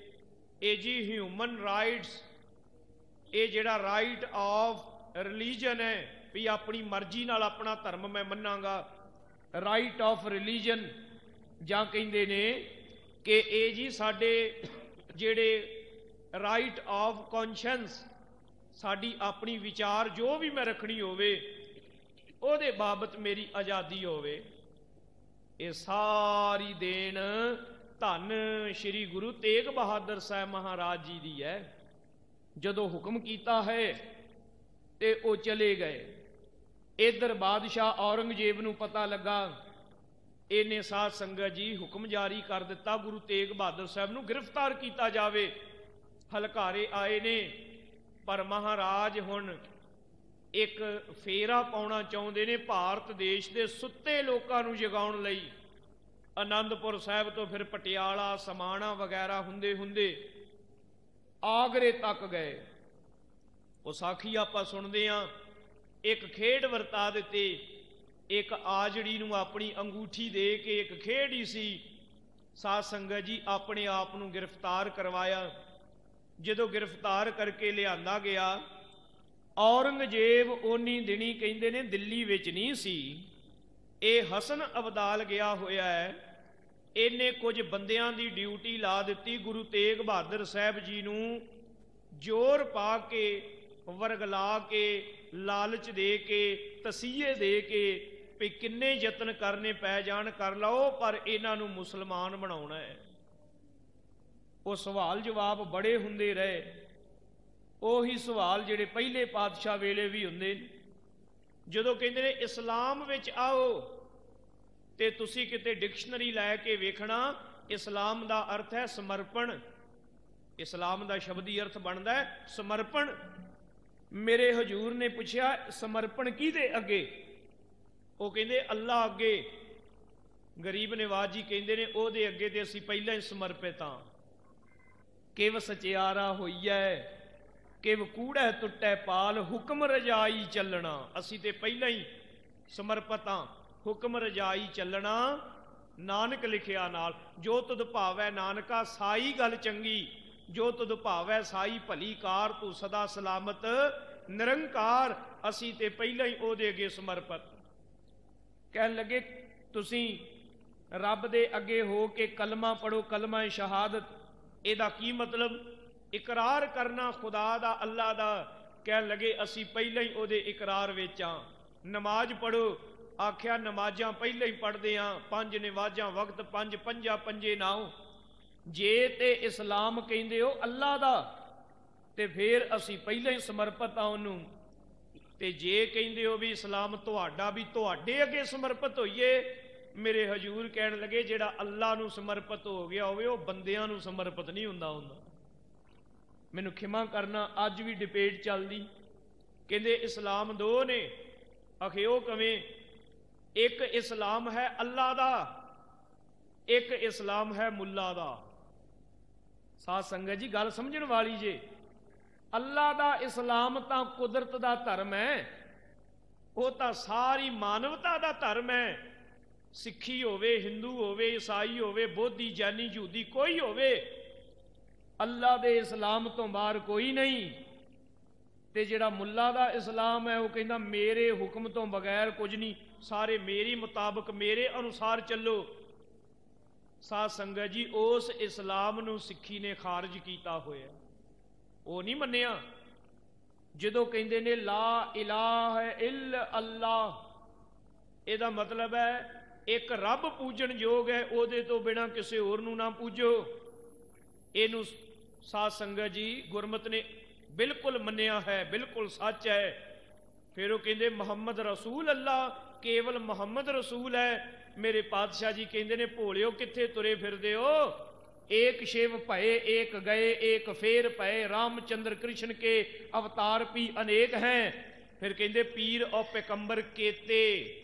ਇਹ ਜੀ ਹਿਊਮਨ ਰਾਈਟਸ, ਇਹ ਜਿਹੜਾ ਰਾਈਟ ਆਫ ਰਿਲੀਜਨ ਹੈ ਵੀ ਆਪਣੀ ਮਰਜ਼ੀ ਨਾਲ ਆਪਣਾ ਧਰਮ ਮੈਂ ਮੰਨਾਂਗਾ, ਰਾਈਟ ਆਫ ਰਿਲੀਜਨ, ਜਾਂ ਕਹਿੰਦੇ ਨੇ ਕਿ ਇਹ ਜੀ ਸਾਡੇ ਜਿਹੜੇ ਰਾਈਟ ਆਫ ਕੌਨਸ਼ੈਂਸ, ਸਾਡੀ ਆਪਣੀ ਵਿਚਾਰ ਜੋ ਵੀ ਮੈਂ ਰੱਖਣੀ ਹੋਵੇ ਉਹਦੇ ਬਾਬਤ ਮੇਰੀ ਆਜ਼ਾਦੀ ਹੋਵੇ। ਇਹ ਸਾਰੀ ਦੇਣ ਧੰਨ ਸ਼੍ਰੀ ਗੁਰੂ ਤੇਗ ਬਹਾਦਰ ਸਾਹਿਬ ਮਹਾਰਾਜ ਜੀ ਦੀ ਹੈ। ਜਦੋਂ ਹੁਕਮ ਕੀਤਾ ਹੈ ਤੇ ਉਹ ਚਲੇ ਗਏ। ਇਧਰ ਬਾਦਸ਼ਾਹ ਔਰੰਗਜ਼ੇਬ ਨੂੰ ਪਤਾ ਲੱਗਾ, ਇਹਨੇ ਸਾਧ ਸੰਗਤ ਜੀ ਹੁਕਮ ਜਾਰੀ ਕਰ ਦਿੱਤਾ ਗੁਰੂ ਤੇਗ ਬਹਾਦਰ ਸਾਹਿਬ ਨੂੰ ਗ੍ਰਿਫਤਾਰ ਕੀਤਾ ਜਾਵੇ। ਹਲਕਾਰੇ ਆਏ ਨੇ, ਪਰ ਮਹਾਰਾਜ ਹੁਣ ਇੱਕ ਫੇਰਾ ਪਾਉਣਾ ਚਾਹੁੰਦੇ ਨੇ ਭਾਰਤ ਦੇਸ਼ ਦੇ ਸੁੱਤੇ ਲੋਕਾਂ ਨੂੰ ਜਗਾਉਣ ਲਈ। ਆਨੰਦਪੁਰ ਸਾਹਿਬ ਤੋਂ ਫਿਰ ਪਟਿਆਲਾ, ਸਮਾਣਾ ਵਗੈਰਾ ਹੁੰਦੇ ਹੁੰਦੇ ਆਗਰੇ ਤੱਕ ਗਏ। ਉਹ ਸਾਖੀ ਆਪਾਂ ਸੁਣਦੇ ਹਾਂ, ਇੱਕ ਖੇਡ ਵਰਤਾ ਦਿੱਤੀ, ਇੱਕ ਆਜੜੀ ਨੂੰ ਆਪਣੀ ਅੰਗੂਠੀ ਦੇ ਕੇ ਇੱਕ ਖੇਡ ਹੀ ਸੀ। ਸਾਧ ਸੰਗਤ ਜੀ ਆਪਣੇ ਆਪ ਨੂੰ ਗ੍ਰਿਫਤਾਰ ਕਰਵਾਇਆ। ਜਦੋਂ ਗ੍ਰਿਫਤਾਰ ਕਰਕੇ ਲਿਆਂਦਾ ਗਿਆ, ਔਰੰਗਜ਼ੇਬ ਓਨੀ ਦਿਨੀ ਕਹਿੰਦੇ ਨੇ ਦਿੱਲੀ ਵਿੱਚ ਨਹੀਂ ਸੀ, ਇਹ ਹਸਨ ਅਬਦਾਲ ਗਿਆ ਹੋਇਆ ਹੈ। ਇਹਨੇ ਕੁਝ ਬੰਦਿਆਂ ਦੀ ਡਿਊਟੀ ਲਾ ਦਿੱਤੀ ਗੁਰੂ ਤੇਗ ਬਹਾਦਰ ਸਾਹਿਬ ਜੀ ਨੂੰ, ਜ਼ੋਰ ਪਾ ਕੇ, ਵਰਗਲਾ ਕੇ, ਲਾਲਚ ਦੇ ਕੇ, ਤਸੀਹੇ ਦੇ ਕੇ ਵੀ ਕਿੰਨੇ ਯਤਨ ਕਰਨੇ ਪੈ ਜਾਣ ਕਰ ਲਓ, ਪਰ ਇਹਨਾਂ ਨੂੰ ਮੁਸਲਮਾਨ ਬਣਾਉਣਾ ਹੈ। ਉਹ ਸਵਾਲ ਜਵਾਬ ਬੜੇ ਹੁੰਦੇ ਰਹੇ, ਉਹੀ ਸਵਾਲ ਜਿਹੜੇ ਪਹਿਲੇ ਪਾਤਸ਼ਾਹ ਵੇਲੇ ਵੀ ਹੁੰਦੇ ਨੇ। ਜਦੋਂ ਕਹਿੰਦੇ ਨੇ ਇਸਲਾਮ ਵਿੱਚ ਆਓ, ਤੇ ਤੁਸੀਂ ਕਿਤੇ ਡਿਕਸ਼ਨਰੀ ਲੈ ਕੇ ਵੇਖਣਾ, ਇਸਲਾਮ ਦਾ ਅਰਥ ਹੈ ਸਮਰਪਣ। ਇਸਲਾਮ ਦਾ ਸ਼ਬਦੀ ਅਰਥ ਬਣਦਾ ਹੈ ਸਮਰਪਣ। ਮੇਰੇ ਹਜੂਰ ਨੇ ਪੁੱਛਿਆ ਸਮਰਪਣ ਕਿਹਦੇ ਅੱਗੇ? ਉਹ ਕਹਿੰਦੇ ਅੱਲਾ ਅੱਗੇ। ਗਰੀਬ ਨਿਵਾਜ ਜੀ ਕਹਿੰਦੇ ਨੇ ਉਹਦੇ ਅੱਗੇ ਤੇ ਅਸੀਂ ਪਹਿਲਾਂ ਹੀ ਸਮਰਪਿਤ ਹਾਂ। ਕਿਵ ਸਚਿਆਰਾ ਹੋਈਐ, ਕਿਵ ਕੂੜੈ ਟੁੱਟੈ ਪਾਲ, ਹੁਕਮ ਰਜਾਈ ਚੱਲਣਾ। ਅਸੀਂ ਤੇ ਪਹਿਲਾਂ ਹੀ ਸਮਰਪਿਤ ਹਾਂ, ਹੁਕਮ ਰਜਾਈ ਚੱਲਣਾ ਨਾਨਕ ਲਿਖਿਆ ਨਾਲ। ਜੋ ਤੁਧ ਭਾਵੈ ਨਾਨਕਾ ਸਾਈ ਗੱਲ ਚੰਗੀ, ਜੋ ਤੁਧ ਭਾਵੈ ਸਾਈ ਭਲੀ ਕਾਰ, ਤੂੰ ਸਦਾ ਸਲਾਮਤ ਨਿਰੰਕਾਰ। ਅਸੀਂ ਤੇ ਪਹਿਲਾਂ ਹੀ ਉਹਦੇ ਅੱਗੇ ਸਮਰਪਿਤ। ਕਹਿਣ ਲੱਗੇ ਤੁਸੀਂ ਰੱਬ ਦੇ ਅੱਗੇ ਹੋ ਕੇ ਕਲਮਾ ਪੜੋ, ਕਲਮਾ ਸ਼ਹਾਦਤ, ਇਹਦਾ ਕੀ ਮਤਲਬ? ਇਕਰਾਰ ਕਰਨਾ ਖੁਦਾ ਦਾ, ਅੱਲਾ ਦਾ। ਕਹਿਣ ਲੱਗੇ ਅਸੀਂ ਪਹਿਲਾਂ ਹੀ ਉਹਦੇ ਇਕਰਾਰ ਵਿੱਚ ਹਾਂ। ਨਮਾਜ਼ ਪੜੋ, ਆਖਿਆ ਨਮਾਜ਼ਾਂ ਪਹਿਲਾਂ ਹੀ ਪੜ੍ਹਦੇ ਹਾਂ, 5 ਨਮਾਜ਼ਾਂ ਵਕਤ, 5 ਪੰਜਾ ਪੰਜੇ ਨਾਉ। ਜੇ ਤੇ ਇਸਲਾਮ ਕਹਿੰਦੇ ਹੋ ਅੱਲਾ ਦਾ, ਤੇ ਫਿਰ ਅਸੀਂ ਪਹਿਲਾਂ ਹੀ ਸਮਰਪਿਤ ਹਾਂ ਉਹਨੂੰ। ਤੇ ਜੇ ਕਹਿੰਦੇ ਹੋ ਵੀ ਇਸਲਾਮ ਤੁਹਾਡਾ, ਵੀ ਤੁਹਾਡੇ ਅੱਗੇ ਸਮਰਪਿਤ ਹੋਈਏ। ਮੇਰੇ ਹਜੂਰ ਕਹਿਣ ਲੱਗੇ ਜਿਹੜਾ ਅੱਲਾ ਨੂੰ ਸਮਰਪਿਤ ਹੋ ਗਿਆ ਹੋਵੇ ਉਹ ਬੰਦਿਆਂ ਨੂੰ ਸਮਰਪਿਤ ਨਹੀਂ ਹੁੰਦਾ। ਮੈਨੂੰ ਖਿਮਾ ਕਰਨਾ, ਅੱਜ ਵੀ ਡਿਬੇਟ ਚੱਲਦੀ। ਕਹਿੰਦੇ ਇਸਲਾਮ ਦੋ ਨੇ। ਆਖੇ ਉਹ ਕਿਵੇਂ? ਇੱਕ ਇਸਲਾਮ ਹੈ ਅੱਲਾ ਦਾ, ਇੱਕ ਇਸਲਾਮ ਹੈ ਮੁੱਲਾ ਦਾ। ਸਾਧ ਸੰਗਤ ਜੀ ਗੱਲ ਸਮਝਣ ਵਾਲੀ ਜੇ। ਅੱਲਾ ਦਾ ਇਸਲਾਮ ਤਾਂ ਕੁਦਰਤ ਦਾ ਧਰਮ ਹੈ, ਉਹ ਤਾਂ ਸਾਰੀ ਮਾਨਵਤਾ ਦਾ ਧਰਮ ਹੈ। ਸਿੱਖੀ ਹੋਵੇ, ਹਿੰਦੂ ਹੋਵੇ, ਈਸਾਈ ਹੋਵੇ, ਬੋਧੀ, ਜੈਨੀ, ਯਹੂਦੀ, ਕੋਈ ਹੋਵੇ, ਅੱਲਾ ਦੇ ਇਸਲਾਮ ਤੋਂ ਬਾਹਰ ਕੋਈ ਨਹੀਂ। ਤੇ ਜਿਹੜਾ ਮੁੱਲਾ ਦਾ ਇਸਲਾਮ ਹੈ ਉਹ ਕਹਿੰਦਾ ਮੇਰੇ ਹੁਕਮ ਤੋਂ ਬਗੈਰ ਕੁਝ ਨਹੀਂ, ਸਾਰੇ ਮੇਰੀ ਮੁਤਾਬਕ ਮੇਰੇ ਅਨੁਸਾਰ ਚੱਲੋ। ਸਾਧ ਸੰਗਤ ਜੀ, ਉਸ ਇਸਲਾਮ ਨੂੰ ਸਿੱਖੀ ਨੇ ਖਾਰਜ ਕੀਤਾ ਹੋਇਆ, ਉਹ ਨਹੀਂ ਮੰਨਿਆ। ਜਦੋਂ ਕਹਿੰਦੇ ਨੇ ਲਾ ਇਲਾਹਾ ਇਲ ਅੱਲਾਹ, ਇਹਦਾ ਮਤਲਬ ਹੈ ਇੱਕ ਰੱਬ ਪੂਜਣ ਯੋਗ ਹੈ, ਉਹਦੇ ਤੋਂ ਬਿਨਾਂ ਕਿਸੇ ਹੋਰ ਨੂੰ ਨਾ ਪੂਜੋ। ਇਹਨੂੰ ਸਾਧ ਸੰਗਤ ਜੀ ਗੁਰਮਤਿ ਨੇ ਬਿਲਕੁਲ ਮੰਨਿਆ ਹੈ, ਬਿਲਕੁਲ ਸੱਚ ਹੈ। ਫਿਰ ਉਹ ਕਹਿੰਦੇ ਮੁਹੰਮਦ ਰਸੂਲ ਅੱਲਾ, ਕੇਵਲ ਮੁਹੰਮਦ ਰਸੂਲ ਹੈ। ਮੇਰੇ ਪਾਤਸ਼ਾਹ ਜੀ ਕਹਿੰਦੇ ਨੇ ਭੋਲਿਓ ਕਿੱਥੇ ਤੁਰੇ ਫਿਰਦੇ ਹੋ, ਏਕ ਸ਼ਿਵ ਭਏ ਏਕ ਗਏ ਏਕ ਫੇਰ ਭਏ, ਰਾਮਚੰਦਰ ਕ੍ਰਿਸ਼ਨ ਕੇ ਅਵਤਾਰ ਵੀ ਅਨੇਕ ਹੈ। ਫਿਰ ਕਹਿੰਦੇ ਪੀਰ ਔ ਪੈਗੰਬਰ ਕੇਤੇ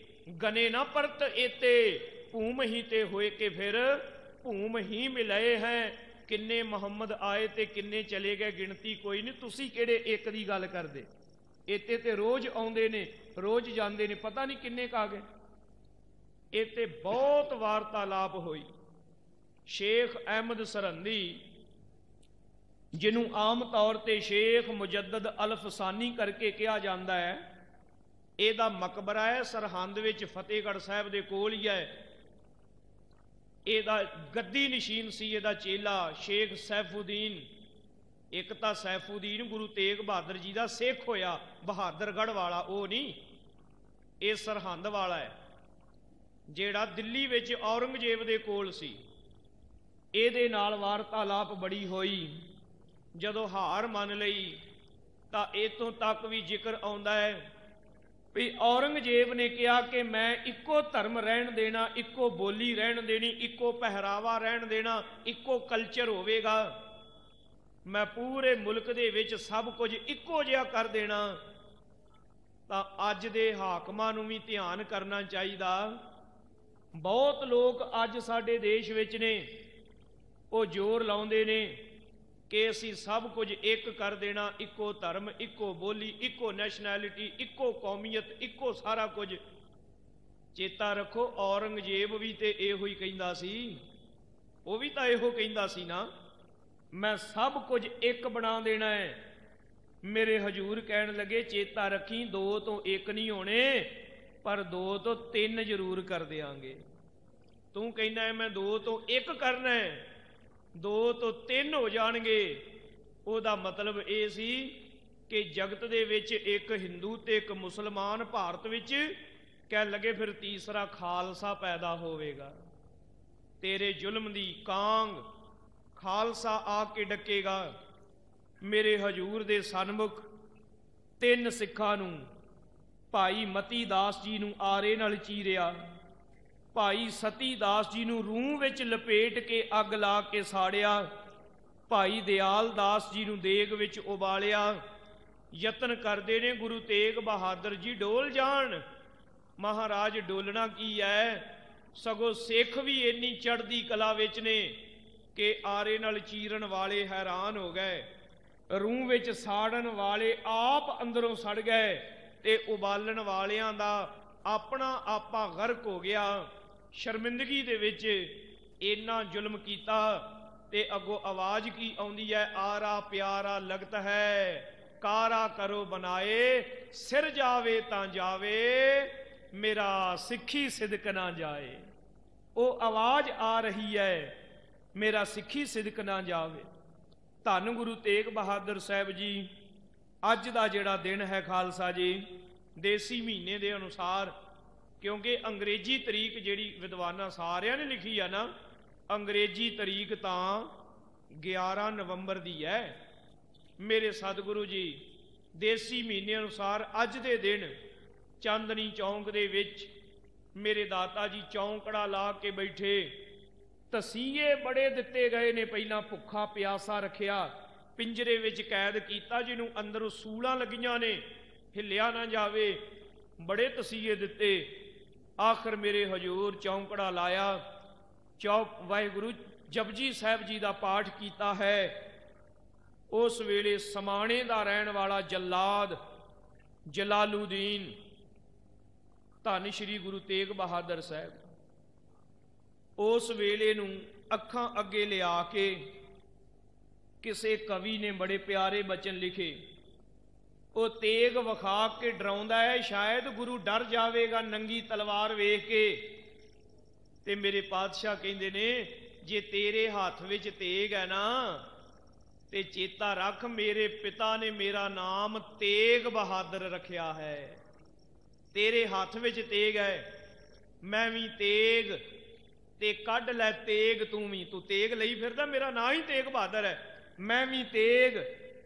ਗਨੇ ਨਾ ਪਰਤ ਏਤੇ, ਭੂਮ ਹੀ ਤੇ ਹੋਏ ਕੇ ਫਿਰ ਭੂਮ ਹੀ ਮਿਲਾਏ ਹੈ। ਕਿੰਨੇ ਮੁਹੰਮਦ ਆਏ ਤੇ ਕਿੰਨੇ ਚਲੇ ਗਏ, ਗਿਣਤੀ ਕੋਈ ਨਹੀਂ। ਤੁਸੀਂ ਕਿਹੜੇ ਇੱਕ ਦੀ ਗੱਲ ਕਰਦੇ, ਇੱਥੇ ਤੇ ਰੋਜ਼ ਆਉਂਦੇ ਨੇ ਰੋਜ਼ ਜਾਂਦੇ ਨੇ, ਪਤਾ ਨਹੀਂ ਕਿੰਨੇ ਕਾ ਗਏ। ਇੱਥੇ ਬਹੁਤ ਵਾਰਤਾਲਾਪ ਹੋਈ। ਸ਼ੇਖ ਅਹਿਮਦ ਸਰਹੰਦੀ, ਜਿਹਨੂੰ ਆਮ ਤੌਰ ਤੇ ਸ਼ੇਖ ਮੁਜੱਦਦ ਅਲਫਸਾਨੀ ਕਰਕੇ ਕਿਹਾ ਜਾਂਦਾ ਹੈ, ਇਹਦਾ ਮਕਬਰਾ ਹੈ ਸਰਹੰਦ ਵਿੱਚ, ਫਤਿਹਗੜ੍ਹ ਸਾਹਿਬ ਦੇ ਕੋਲ ਹੀ ਹੈ। ਇਹਦਾ ਗੱਦੀ ਨਸ਼ੀਨ ਸੀ ਇਹਦਾ ਚੇਲਾ ਸ਼ੇਖ ਸੈਫੂਦੀਨ। ਇੱਕ ਤਾਂ ਸੈਫੂਦੀਨ ਗੁਰੂ ਤੇਗ ਬਹਾਦਰ ਜੀ ਦਾ ਸਿੱਖ ਹੋਇਆ, ਬਹਾਦਰਗੜ੍ਹ ਵਾਲਾ ਉਹ ਨਹੀਂ, ਇਹ ਸਰਹੰਦ ਵਾਲਾ ਹੈ ਜਿਹੜਾ ਦਿੱਲੀ ਵਿੱਚ ਔਰੰਗਜ਼ੇਬ ਦੇ ਕੋਲ ਸੀ। ਇਹਦੇ ਨਾਲ ਵਾਰਤਾਲਾਪ ਬੜੀ ਹੋਈ। ਜਦੋਂ ਹਾਰ ਮੰਨ ਲਈ ਤਾਂ ਇਤੋਂ ਤੱਕ ਵੀ ਜ਼ਿਕਰ ਆਉਂਦਾ ਹੈ ਵੀ ਔਰੰਗਜ਼ੇਬ ਨੇ ਕਿਹਾ ਕਿ ਮੈਂ ਇੱਕੋ ਧਰਮ ਰਹਿਣ ਦੇਣਾ, ਇੱਕੋ ਬੋਲੀ ਰਹਿਣ ਦੇਣੀ, ਇੱਕੋ ਪਹਿਰਾਵਾ ਰਹਿਣ ਦੇਣਾ, ਇੱਕੋ ਕਲਚਰ ਹੋਵੇਗਾ, ਮੈਂ ਪੂਰੇ ਮੁਲਕ ਦੇ ਵਿੱਚ ਸਭ ਕੁਝ ਇੱਕੋ ਜਿਹਾ ਕਰ ਦੇਣਾ। ਤਾਂ ਅੱਜ ਦੇ ਹਾਕਮਾਂ ਨੂੰ ਵੀ ਧਿਆਨ ਕਰਨਾ ਚਾਹੀਦਾ। ਬਹੁਤ ਲੋਕ ਅੱਜ ਸਾਡੇ ਦੇਸ਼ ਵਿੱਚ ਨੇ, ਉਹ ਜ਼ੋਰ ਲਾਉਂਦੇ ਨੇ ਕਿ ਅਸੀਂ ਸਭ ਕੁਝ ਇੱਕ ਕਰ ਦੇਣਾ, ਇੱਕੋ ਧਰਮ, ਇੱਕੋ ਬੋਲੀ, ਇੱਕੋ ਨੈਸ਼ਨੈਲਿਟੀ, ਇੱਕੋ ਕੌਮੀਅਤ, ਇੱਕੋ ਸਾਰਾ ਕੁਝ। ਚੇਤਾ ਰੱਖੋ ਔਰੰਗਜ਼ੇਬ ਵੀ ਤੇ ਇਹੋ ਹੀ ਕਹਿੰਦਾ ਸੀ, ਉਹ ਵੀ ਤਾਂ ਇਹੋ ਕਹਿੰਦਾ ਸੀ ਨਾ, ਮੈਂ ਸਭ ਕੁਝ ਇੱਕ ਬਣਾ ਦੇਣਾ ਹੈ। ਮੇਰੇ ਹਜੂਰ ਕਹਿਣ ਲੱਗੇ ਚੇਤਾ ਰੱਖੀ, ਦੋ ਤੋਂ ਇੱਕ ਨਹੀਂ ਹੋਣੇ, ਪਰ ਦੋ ਤੋਂ ਤਿੰਨ ਜ਼ਰੂਰ ਕਰ ਦਿਆਂਗੇ। ਤੂੰ ਕਹਿੰਦਾ ਹੈ ਮੈਂ ਦੋ ਤੋਂ ਇੱਕ ਕਰਨਾ ਹੈ, ਦੋ ਤੋਂ ਤਿੰਨ ਹੋ ਜਾਣਗੇ। ਉਹਦਾ ਮਤਲਬ ਇਹ ਸੀ ਕਿ ਜਗਤ ਦੇ ਵਿੱਚ ਇੱਕ ਹਿੰਦੂ ਤੇ ਇੱਕ ਮੁਸਲਮਾਨ ਭਾਰਤ ਵਿੱਚ, ਕਹਿਣ ਲੱਗੇ ਫਿਰ ਤੀਸਰਾ ਖਾਲਸਾ ਪੈਦਾ ਹੋਵੇਗਾ। ਤੇਰੇ ਜ਼ੁਲਮ ਦੀ ਕਾਂਗ ਖਾਲਸਾ ਆ ਕੇ ਡੱਕੇਗਾ। ਮੇਰੇ ਹਜੂਰ ਦੇ ਸਨਮੁਖ ਤਿੰਨ ਸਿੱਖਾਂ ਨੂੰ, ਭਾਈ ਮਤੀ ਦਾਸ ਜੀ ਨੂੰ ਆਰੇ ਨਾਲ ਚੀਰਿਆ, ਭਾਈ ਸਤੀ ਦਾਸ ਜੀ ਨੂੰ ਰੂਹ ਵਿੱਚ ਲਪੇਟ ਕੇ ਅੱਗ ਲਾ ਕੇ ਸਾੜਿਆ, ਭਾਈ ਦਿਆਲ ਦਾਸ ਜੀ ਨੂੰ ਦੇਗ ਵਿੱਚ ਉਬਾਲਿਆ। ਯਤਨ ਕਰਦੇ ਨੇ ਗੁਰੂ ਤੇਗ ਬਹਾਦਰ ਜੀ ਡੋਲ ਜਾਣ। ਮਹਾਰਾਜ ਡੋਲਣਾ ਕੀ ਹੈ, ਸਗੋਂ ਸਿੱਖ ਵੀ ਇੰਨੀ ਚੜ੍ਹਦੀ ਕਲਾ ਵਿੱਚ ਨੇ ਕਿ ਆਰੇ ਨਾਲ ਚੀਰਨ ਵਾਲੇ ਹੈਰਾਨ ਹੋ ਗਏ, ਰੂਹ ਵਿੱਚ ਸਾੜਨ ਵਾਲੇ ਆਪ ਅੰਦਰੋਂ ਸੜ ਗਏ, ਤੇ ਉਬਾਲਣ ਵਾਲਿਆਂ ਦਾ ਆਪਣਾ ਆਪਾ ਗਰਕ ਹੋ ਗਿਆ। ਸ਼ਰਮਿੰਦਗੀ ਦੇ ਵਿੱਚ ਇੰਨਾ ਜ਼ੁਲਮ ਕੀਤਾ। ਤੇ ਅੱਗੋਂ ਆਵਾਜ਼ ਕੀ ਆਉਂਦੀ ਹੈ, ਆਰਾ ਪਿਆਰਾ ਲਗਤ ਹੈ, ਕਾਰਾ ਕਰੋ ਬਨਾਏ, ਸਿਰ ਜਾਵੇ ਤਾਂ ਜਾਵੇ, ਮੇਰਾ ਸਿੱਖੀ ਸਿਦਕ ਨਾ ਜਾਏ। ਉਹ ਆਵਾਜ਼ ਆ ਰਹੀ ਹੈ, ਮੇਰਾ ਸਿੱਖੀ ਸਿਦਕ ਨਾ ਜਾਵੇ। ਧੰਨ ਗੁਰੂ ਤੇਗ ਬਹਾਦਰ ਸਾਹਿਬ ਜੀ, ਅੱਜ ਦਾ ਜਿਹੜਾ ਦਿਨ ਹੈ ਖਾਲਸਾ ਜੀ, ਦੇਸੀ ਮਹੀਨੇ ਦੇ ਅਨੁਸਾਰ, ਕਿਉਂਕਿ ਅੰਗਰੇਜ਼ੀ ਤਰੀਕ ਜਿਹੜੀ ਵਿਦਵਾਨਾਂ ਸਾਰਿਆਂ ਨੇ ਲਿਖੀ ਆ ਨਾ, ਅੰਗਰੇਜ਼ੀ ਤਰੀਕ ਤਾਂ 11 ਨਵੰਬਰ ਦੀ ਹੈ। ਮੇਰੇ ਸਤਿਗੁਰੂ ਜੀ ਦੇਸੀ ਮਹੀਨੇ ਅਨੁਸਾਰ ਅੱਜ ਦੇ ਦਿਨ ਚਾਂਦਨੀ ਚੌਂਕ ਦੇ ਵਿੱਚ ਮੇਰੇ ਦਾਤਾ ਜੀ ਚੌਂਕੜਾ ਲਾ ਕੇ ਬੈਠੇ। ਤਸੀਹੇ ਬੜੇ ਦਿੱਤੇ ਗਏ ਨੇ, ਪਹਿਲਾਂ ਭੁੱਖਾ ਪਿਆਸਾ ਰੱਖਿਆ, ਪਿੰਜਰੇ ਵਿੱਚ ਕੈਦ ਕੀਤਾ, ਜਿਹਨੂੰ ਅੰਦਰੋਂ ਸੂਲਾਂ ਲੱਗੀਆਂ ਨੇ, ਹਿੱਲਿਆ ਨਾ ਜਾਵੇ, ਬੜੇ ਤਸੀਹੇ ਦਿੱਤੇ। ਆਖਰ ਮੇਰੇ ਹਜੂਰ ਚੌਂਕੜਾ ਲਾਇਆ, ਵਾਹਿਗੁਰੂ ਜਪਜੀ ਸਾਹਿਬ ਜੀ ਦਾ ਪਾਠ ਕੀਤਾ ਹੈ। ਉਸ ਵੇਲੇ ਸਮਾਣੇ ਦਾ ਰਹਿਣ ਵਾਲਾ ਜਲਾਦ ਜਲਾਲੂਦੀਨ, ਧੰਨ ਸ਼੍ਰੀ ਗੁਰੂ ਤੇਗ ਬਹਾਦਰ ਸਾਹਿਬ, ਉਸ ਵੇਲੇ ਨੂੰ ਅੱਖਾਂ ਅੱਗੇ ਲਿਆ ਕੇ ਕਿਸੇ ਕਵੀ ਨੇ ਬੜੇ ਪਿਆਰੇ ਬਚਨ ਲਿਖੇ। ਉਹ ਤੇਗ ਵਿਖਾ ਕੇ ਡਰਾਉਂਦਾ ਹੈ, ਸ਼ਾਇਦ ਗੁਰੂ ਡਰ ਜਾਵੇਗਾ ਨੰਗੀ ਤਲਵਾਰ ਵੇਖ ਕੇ। ਤੇ ਮੇਰੇ ਪਾਤਸ਼ਾਹ ਕਹਿੰਦੇ ਨੇ, ਜੇ ਤੇਰੇ ਹੱਥ ਵਿੱਚ ਤੇਗ ਹੈ ਨਾ, ਤੇ ਚੇਤਾ ਰੱਖ ਮੇਰੇ ਪਿਤਾ ਨੇ ਮੇਰਾ ਨਾਮ ਤੇਗ ਬਹਾਦਰ ਰੱਖਿਆ ਹੈ। ਤੇਰੇ ਹੱਥ ਵਿੱਚ ਤੇਗ ਹੈ, ਮੈਂ ਵੀ ਤੇਗ, ਤੇ ਕੱਢ ਲੈ ਤੇਗ ਤੂੰ ਵੀ। ਤੂੰ ਤੇਗ ਲਈ ਫਿਰਦਾ, ਮੇਰਾ ਨਾਂ ਹੀ ਤੇਗ ਬਹਾਦਰ ਹੈ। ਮੈਂ ਵੀ ਤੇਗ,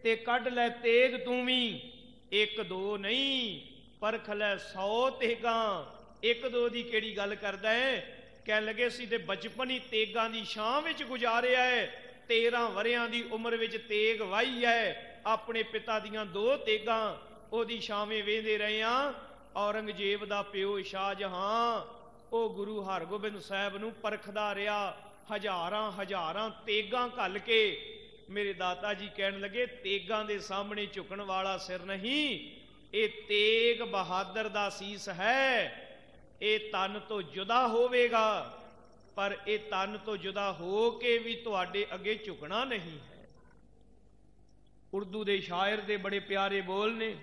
ਤੇ ਕੱਢ ਲੈ ਤੇਗ ਤੂੰ ਵੀ। ਇੱਕ ਦੋ ਨਹੀਂ, ਪਰਖ ਲੈ 100 ਤੇਗਾਂ। ਇੱਕ ਦੋ ਦੀ ਕਿਹੜੀ ਗੱਲ ਕਰਦਾ ਹੈ? ਕਹਿਣ ਲੱਗੇ ਸੀ ਤੇ ਬਚਪਨ ਹੀ ਤੇਗਾਂ ਦੀ ਛਾਂ ਵਿੱਚ ਗੁਜ਼ਾਰਿਆ ਹੈ। 13 ਵਰਿਆਂ ਦੀ ਉਮਰ ਵਿੱਚ ਤੇਗ ਵਾਹੀ ਹੈ। ਆਪਣੇ ਪਿਤਾ ਦੀਆਂ 2 ਤੇਗਾਂ ਉਹਦੀ ਛਾਵੇਂ ਵੇਂਦੇ ਰਹੇ ਆ। ਔਰੰਗਜ਼ੇਬ ਦਾ ਪਿਓ ਸ਼ਾਹਜਹਾਂ, ਉਹ ਗੁਰੂ ਹਰਗੋਬਿੰਦ ਸਾਹਿਬ ਨੂੰ ਪਰਖਦਾ ਰਿਹਾ, ਹਜ਼ਾਰਾਂ ਹਜ਼ਾਰਾਂ ਤੇਗਾਂ ਘੱਲ ਕੇ। ਮੇਰੇ ਦਾਤਾ ਜੀ ਕਹਿਣ ਲੱਗੇ, ਤੇਗਾਂ ਦੇ ਸਾਹਮਣੇ ਝੁਕਣ ਵਾਲਾ ਸਿਰ ਨਹੀਂ, ਇਹ ਤੇਗ ਬਹਾਦਰ ਦਾ ਸੀਸ ਹੈ। ਇਹ ਤਨ ਤੋਂ ਜੁਦਾ ਹੋਵੇਗਾ, ਪਰ ਇਹ ਤਨ ਤੋਂ ਜੁਦਾ ਹੋ ਕੇ ਵੀ ਤੁਹਾਡੇ ਅੱਗੇ ਝੁਕਣਾ ਨਹੀਂ ਹੈ। ਉਰਦੂ ਦੇ ਸ਼ਾਇਰ ਦੇ ਬੜੇ ਪਿਆਰੇ ਬੋਲ ਨੇ।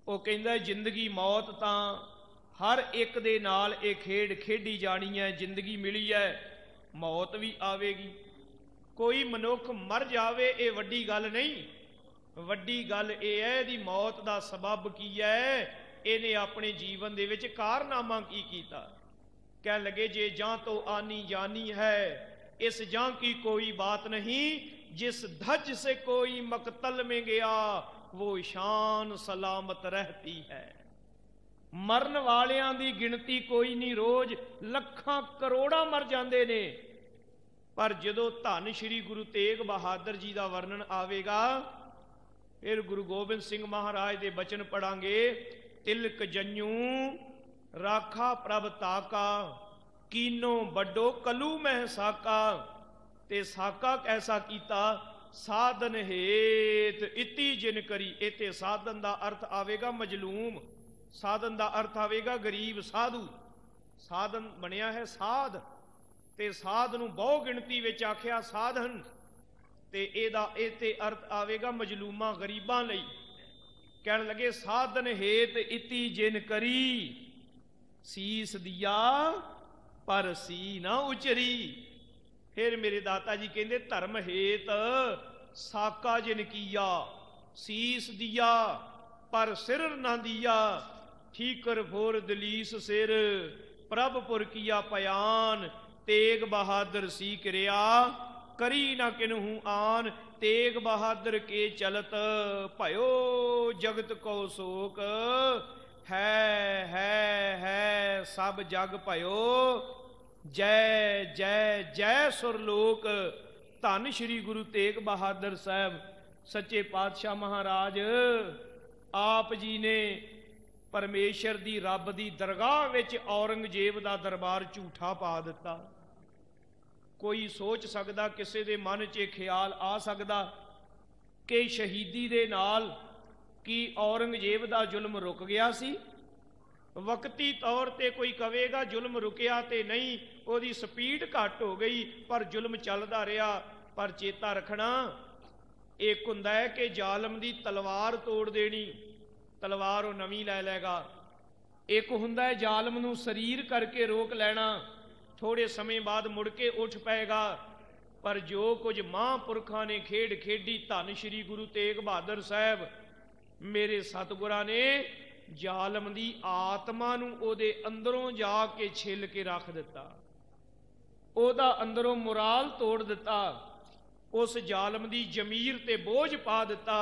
ਉਹ ਕਹਿੰਦਾ, ਜ਼ਿੰਦਗੀ ਮੌਤ ਤਾਂ ਹਰ ਇੱਕ ਦੇ ਨਾਲ ਇਹ ਖੇਡ ਖੇਡੀ ਜਾਣੀ ਹੈ। ਜ਼ਿੰਦਗੀ ਮਿਲੀ ਹੈ, ਮੌਤ ਵੀ ਆਵੇਗੀ। ਕੋਈ ਮਨੁੱਖ ਮਰ ਜਾਵੇ ਇਹ ਵੱਡੀ ਗੱਲ ਨਹੀਂ। ਵੱਡੀ ਗੱਲ ਇਹ ਹੈ, ਇਹਦੀ ਮੌਤ ਦਾ ਸਬਬ ਕੀ ਹੈ, ਇਹਨੇ ਆਪਣੇ ਜੀਵਨ ਦੇ ਵਿੱਚ ਕਾਰਨਾਮਾ ਕੀ ਕੀਤਾ। ਕਹਿਣ ਲੱਗੇ, ਜੇ ਜਾਂ ਤੋਂ ਆਨੀ ਜਾਨੀ ਹੈ, इस जहाँ की कोई बात नहीं, जिस धज से कोई मकतल में गया वो शान सलामत रहती है। मरन वालियां दी गिनती कोई नहीं, रोज लखां करोड़ा मर जाते ने, पर जदों धन श्री गुरु तेग बहादुर जी का वर्णन आवेगा, फिर गुरु गोबिंद सिंह महाराज के बचन पढ़ांगे। तिलक जन्यू राखा प्रभ ताका, कीनो बड्डो कलू मह साका। ते साका कैसा कीता, साधन हेत इति जिन करी। इत्थे साधन का अर्थ आवेगा मजलूम, साधन का अर्थ आवेगा गरीब साधु। साधन बनिया है साध, ते साध नूं बहु गिणती विच आखिया साधन, ते एदा इत्थे अर्थ आवेगा मजलूमां गरीबां लई। कहण लगे साधन हेत इति जिन करी, सीस दिया पर सी ना उचरी। फिर मेरे दाता जी कहते धर्म हेत साका जिन किया, सीस दिया पर सिर ना दिया। ठीकर फोर दलीस सिर प्रभपुर किया पयान, तेग बहादुर सी क्रिया करी ना किन्हू आन। तेग बहादुर के चलत भयो जगत को शोक, है सब जग भयो जय जय जय सुरलोक। धन श्री गुरु तेग बहादुर साहब सच्चे पातशाह महाराज आप जी ने परमेश्वर दी रब दी दरगाह विच औरंगजेब दा दरबार झूठा पा दिता। कोई सोच सकदा, किसी दे मन च ख्याल आ सकदा कि शहीदी दे नाल कि औरंगजेब दा जुल्म रुक गया सी। वक्ती तौर ते कोई कहेगा जुल्म रुकिया ते नहीं, ओदी स्पीड घट हो गई, पर जुल्म चलदा रहा। पर चेता रखना, एक हुंदा है कि जालम दी तलवार तोड़ देनी, तलवार वो नवी लै लेगा। एक हुंदा है जालम नूं शरीर करके रोक लेना, थोड़े समय बाद मुड़ के उठ पाएगा। पर जो कुछ महापुरखों ने खेड खेडी, धन श्री गुरु तेग बहादुर साहब मेरे सतगुरां ने जालम दी आत्मा नूं ओदे अंदरों जाके छिल के रख दिता, ओदा अंदरों मुराल तोड़ दिता, उस जालम दी जमीर ते बोझ पा दिता,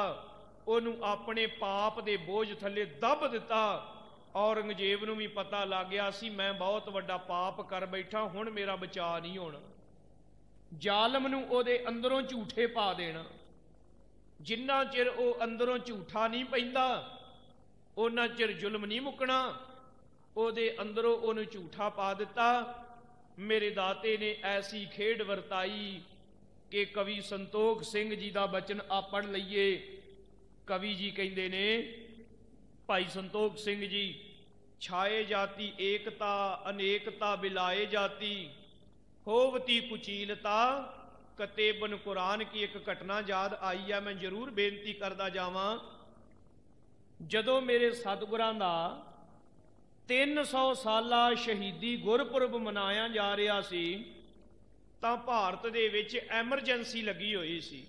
ओनू अपने पाप दे बोझ थले दब दिता। औरंगजेब नूं भी पता लग गया सी मैं बहुत वड्डा पाप कर बैठा, हुण मेरा बचा नहीं होना। जालम नूं ओदे अंदरों झूठे पा देना। जिन्ना चिर वो अंदरों झूठा नहीं पैंदा उन्ना चिर जुल्म नहीं मुकना। ओदे अंदरों ओनू झूठा पा दिता। मेरे दाते ने ऐसी खेड वरताई कि कवि संतोख सिंह जी का बचन आप पढ़ लईए। कवि जी कहते ने, भाई संतोख सिंह जी, छाए जाती एकता अनेकता बिलाए जाती, होवती कुचीलता। कतेबन कुरान की एक घटना याद आई है, मैं जरूर बेनती करता जावां। ਜਦੋਂ ਮੇਰੇ ਸਤਿਗੁਰਾਂ ਦਾ 300 ਸਾਲਾ ਸ਼ਹੀਦੀ ਗੁਰਪੁਰਬ ਮਨਾਇਆ ਜਾ ਰਿਹਾ ਸੀ ਤਾਂ ਭਾਰਤ ਦੇ ਵਿੱਚ ਐਮਰਜੈਂਸੀ ਲੱਗੀ ਹੋਈ ਸੀ।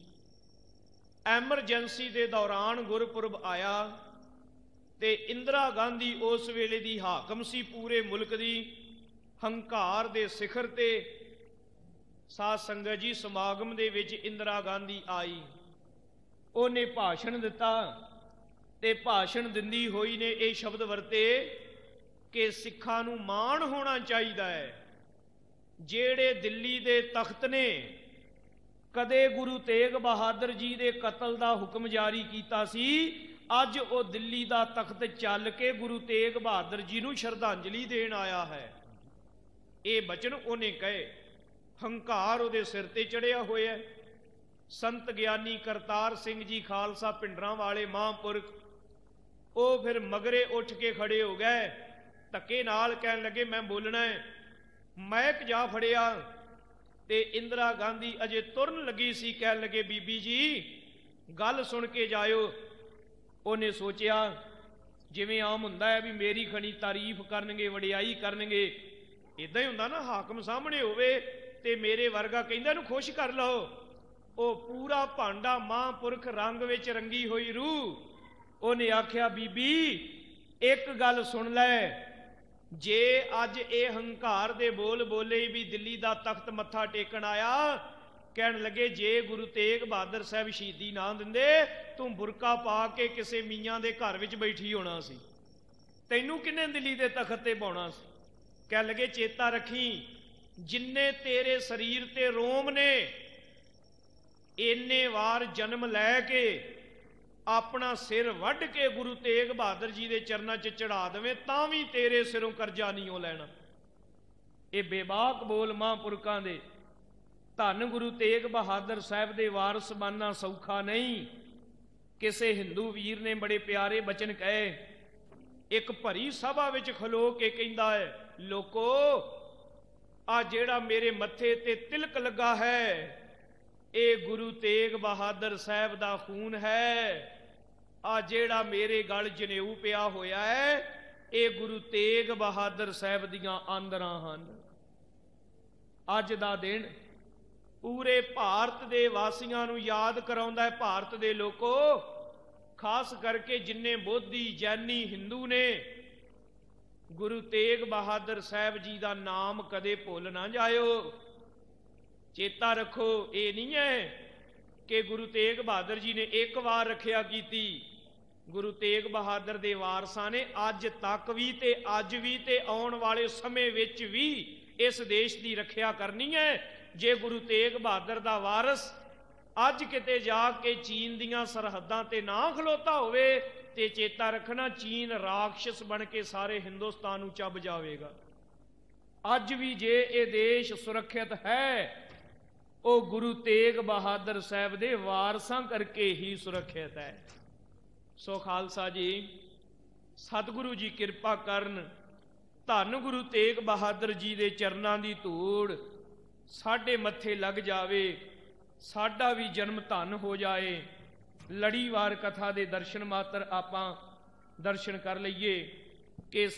ਐਮਰਜੈਂਸੀ ਦੇ ਦੌਰਾਨ ਗੁਰਪੁਰਬ ਆਇਆ ਤੇ ਇੰਦਰਾ ਗਾਂਧੀ ਉਸ ਵੇਲੇ ਦੀ ਹਾਕਮ ਸੀ ਪੂਰੇ ਮੁਲਕ ਦੀ। ਹੰਕਾਰ ਦੇ ਸਿਖਰ ਤੇ ਸਾਧ ਸੰਗਤ ਜੀ ਸਮਾਗਮ ਦੇ ਵਿੱਚ ਇੰਦਰਾ ਗਾਂਧੀ ਆਈ। ਉਹਨੇ ਭਾਸ਼ਣ ਦਿੱਤਾ ਤੇ ਭਾਸ਼ਣ ਦਿੰਦੀ ਹੋਈ ਨੇ ਇਹ ਸ਼ਬਦ ਵਰਤੇ ਕਿ ਸਿੱਖਾਂ ਨੂੰ ਮਾਣ ਹੋਣਾ ਚਾਹੀਦਾ ਹੈ। ਜਿਹੜੇ ਦਿੱਲੀ ਦੇ ਤਖਤ ਨੇ ਕਦੇ ਗੁਰੂ ਤੇਗ ਬਹਾਦਰ ਜੀ ਦੇ ਕਤਲ ਦਾ ਹੁਕਮ ਜਾਰੀ ਕੀਤਾ ਸੀ, ਅੱਜ ਉਹ ਦਿੱਲੀ ਦਾ ਤਖਤ ਚੱਲ ਕੇ ਗੁਰੂ ਤੇਗ ਬਹਾਦਰ ਜੀ ਨੂੰ ਸ਼ਰਧਾਂਜਲੀ ਦੇਣ ਆਇਆ ਹੈ। ਇਹ ਬਚਨ ਉਹਨੇ ਕਹੇ। ਹੰਕਾਰ ਉਹਦੇ ਸਿਰ ਤੇ ਚੜਿਆ ਹੋਇਆ। ਸੰਤ ਗਿਆਨੀ ਕਰਤਾਰ ਸਿੰਘ ਜੀ ਖਾਲਸਾ ਪਿੰਡਰਾਂ ਵਾਲੇ ਮਹਾਂਪੁਰਖ ਉਹ ਫਿਰ ਮਗਰੇ ਉੱਠ ਕੇ ਖੜੇ ਹੋ ਗਏ। ਧੱਕੇ ਨਾਲ ਕਹਿਣ ਲੱਗੇ ਮੈਂ ਬੋਲਣਾ ਹੈ। ਮੈਕ ਜਾ ਫੜਿਆ ਤੇ ਇੰਦਰਾ ਗਾਂਧੀ ਅਜੇ ਤੁਰਨ ਲੱਗੀ ਸੀ। ਕਹਿਣ ਲੱਗੇ ਬੀਬੀ ਜੀ ਗੱਲ ਸੁਣ ਕੇ ਜਾਇਓ। ਉਹਨੇ ਸੋਚਿਆ ਜਿਵੇਂ ਆਮ ਹੁੰਦਾ ਹੈ ਵੀ ਮੇਰੀ ਖਣੀ ਤਾਰੀਫ ਕਰਨਗੇ, ਵਡਿਆਈ ਕਰਨਗੇ। ਇਦਾਂ ਹੀ ਹੁੰਦਾ ਨਾ, ਹਾਕਮ ਸਾਹਮਣੇ ਹੋਵੇ ਤੇ ਮੇਰੇ ਵਰਗਾ ਕਹਿੰਦਾ ਇਹਨੂੰ ਖੁਸ਼ ਕਰ ਲਓ। ਉਹ ਪੂਰਾ ਭਾਂਡਾ ਮਹਾਂਪੁਰਖ ਰੰਗ ਵਿੱਚ ਰੰਗੀ ਹੋਈ ਰੂਹ। ਉਹਨੇ ਆਖਿਆ ਬੀਬੀ ਇੱਕ ਗੱਲ ਸੁਣ ਲੈ, ਜੇ ਅੱਜ ਇਹ ਹੰਕਾਰ ਦੇ ਬੋਲ ਬੋਲੇ ਵੀ ਦਿੱਲੀ ਦਾ ਤਖਤ ਮੱਥਾ ਟੇਕਣ ਆਇਆ, ਕਹਿਣ ਲੱਗੇ ਜੇ ਗੁਰੂ ਤੇਗ ਬਹਾਦਰ ਸਾਹਿਬ ਸ਼ਹੀਦੀ ਨਾ ਦਿੰਦੇ ਤੂੰ ਬੁਰਕਾ ਪਾ ਕੇ ਕਿਸੇ ਮੀਆਂ ਦੇ ਘਰ ਵਿੱਚ ਬੈਠੀ ਹੋਣਾ ਸੀ, ਤੈਨੂੰ ਕਿੰਨੇ ਦਿੱਲੀ ਦੇ ਤਖਤ ਤੇ ਪਾਉਣਾ ਸੀ। ਕਹਿਣ ਲੱਗੇ ਚੇਤਾ ਰੱਖੀ ਜਿੰਨੇ ਤੇਰੇ ਸਰੀਰ ਤੇ ਰੋਮ ਨੇ ਇੰਨੇ ਵਾਰ ਜਨਮ ਲੈ ਕੇ ਆਪਣਾ ਸਿਰ ਵੱਢ ਕੇ ਗੁਰੂ ਤੇਗ ਬਹਾਦਰ ਜੀ ਦੇ ਚਰਨਾਂ 'ਚ ਚੜਾ ਦੇਵੇਂ ਤਾਂ ਵੀ ਤੇਰੇ ਸਿਰੋਂ ਕਰਜ਼ਾ ਨਹੀਂ ਉਹ ਲੈਣਾ। ਇਹ ਬੇਬਾਕ ਬੋਲ ਮਹਾਂਪੁਰਖਾਂ ਦੇ। ਧੰਨ ਗੁਰੂ ਤੇਗ ਬਹਾਦਰ ਸਾਹਿਬ ਦੇ ਵਾਰਸ ਬਣਨਾ ਸੌਖਾ ਨਹੀਂ। ਕਿਸੇ ਹਿੰਦੂ ਵੀਰ ਨੇ ਬੜੇ ਪਿਆਰੇ ਬਚਨ ਕਹੇ। ਇੱਕ ਭਰੀ ਸਭਾ ਵਿੱਚ ਖਲੋ ਕੇ ਕਹਿੰਦਾ ਹੈ, ਲੋਕੋ ਆ ਜਿਹੜਾ ਮੇਰੇ ਮੱਥੇ ਤੇ ਤਿਲਕ ਲੱਗਾ ਹੈ ਇਹ ਗੁਰੂ ਤੇਗ ਬਹਾਦਰ ਸਾਹਿਬ ਦਾ ਖੂਨ ਹੈ। ਆ ਜਿਹੜਾ ਮੇਰੇ ਗਲ ਜਨੇਊ ਪਿਆ ਹੋਇਆ ਹੈ ਇਹ ਗੁਰੂ ਤੇਗ ਬਹਾਦਰ ਸਾਹਿਬ ਦੀਆਂ ਆਂਦਰਾਂ ਹਨ। ਅੱਜ ਦਾ ਦਿਨ ਪੂਰੇ ਭਾਰਤ ਦੇ ਵਾਸੀਆਂ ਨੂੰ ਯਾਦ ਕਰਾਉਂਦਾ ਹੈ। ਭਾਰਤ ਦੇ ਲੋਕੋ, ਖਾਸ ਕਰਕੇ ਜਿੰਨੇ ਬੋਧੀ ਜੈਨੀ ਹਿੰਦੂ ਨੇ, ਗੁਰੂ ਤੇਗ ਬਹਾਦਰ ਸਾਹਿਬ ਜੀ ਦਾ ਨਾਮ ਕਦੇ ਭੁੱਲ ਨਾ ਜਾਇਓ। ਚੇਤਾ ਰੱਖੋ ਇਹ ਨਹੀਂ ਹੈ ਕਿ ਗੁਰੂ ਤੇਗ ਬਹਾਦਰ ਜੀ ਨੇ ਇੱਕ ਵਾਰ ਰੱਖਿਆ ਕੀਤੀ। ਗੁਰੂ ਤੇਗ ਬਹਾਦਰ ਦੇ ਵਾਰਸਾਂ ਨੇ ਅੱਜ ਤੱਕ ਵੀ ਤੇ ਅੱਜ ਵੀ ਤੇ ਆਉਣ ਵਾਲੇ ਸਮੇਂ ਵਿੱਚ ਵੀ ਇਸ ਦੇਸ਼ ਦੀ ਰੱਖਿਆ ਕਰਨੀ ਹੈ। ਜੇ ਗੁਰੂ ਤੇਗ ਬਹਾਦਰ ਦਾ ਵਾਰਸ ਅੱਜ ਕਿਤੇ ਜਾ ਕੇ ਚੀਨ ਦੀਆਂ ਸਰਹੱਦਾਂ ਤੇ ਨਾ ਖਲੋਤਾ ਹੋਵੇ ਤੇ ਚੇਤਾ ਰੱਖਣਾ ਚੀਨ ਰਾਖਸ਼ ਬਣ ਕੇ ਸਾਰੇ ਹਿੰਦੁਸਤਾਨ ਨੂੰ ਚੱਬ ਜਾਵੇਗਾ। ਅੱਜ ਵੀ ਜੇ ਇਹ ਦੇਸ਼ ਸੁਰੱਖਿਅਤ ਹੈ ਉਹ ਗੁਰੂ ਤੇਗ ਬਹਾਦਰ ਸਾਹਿਬ ਦੇ ਵਾਰਸਾਂ ਕਰਕੇ ਹੀ ਸੁਰੱਖਿਅਤ ਹੈ। ਸੋ ਖਾਲਸਾ ਜੀ, ਸਤਿਗੁਰੂ ਜੀ ਕਿਰਪਾ ਕਰਨ, ਧੰਨ ਗੁਰੂ ਤੇਗ ਬਹਾਦਰ ਜੀ ਦੇ ਚਰਨਾਂ ਦੀ ਧੂੜ ਸਾਡੇ ਮੱਥੇ ਲੱਗ ਜਾਵੇ, ਸਾਡਾ ਵੀ ਜਨਮ ਧੰਨ ਹੋ ਜਾਏ। ਲੜੀਵਾਰ ਕਥਾ ਦੇ ਦਰਸ਼ਨ ਮਾਤਰ ਆਪਾਂ ਦਰਸ਼ਨ ਕਰ ਲਈਏ ਕਿ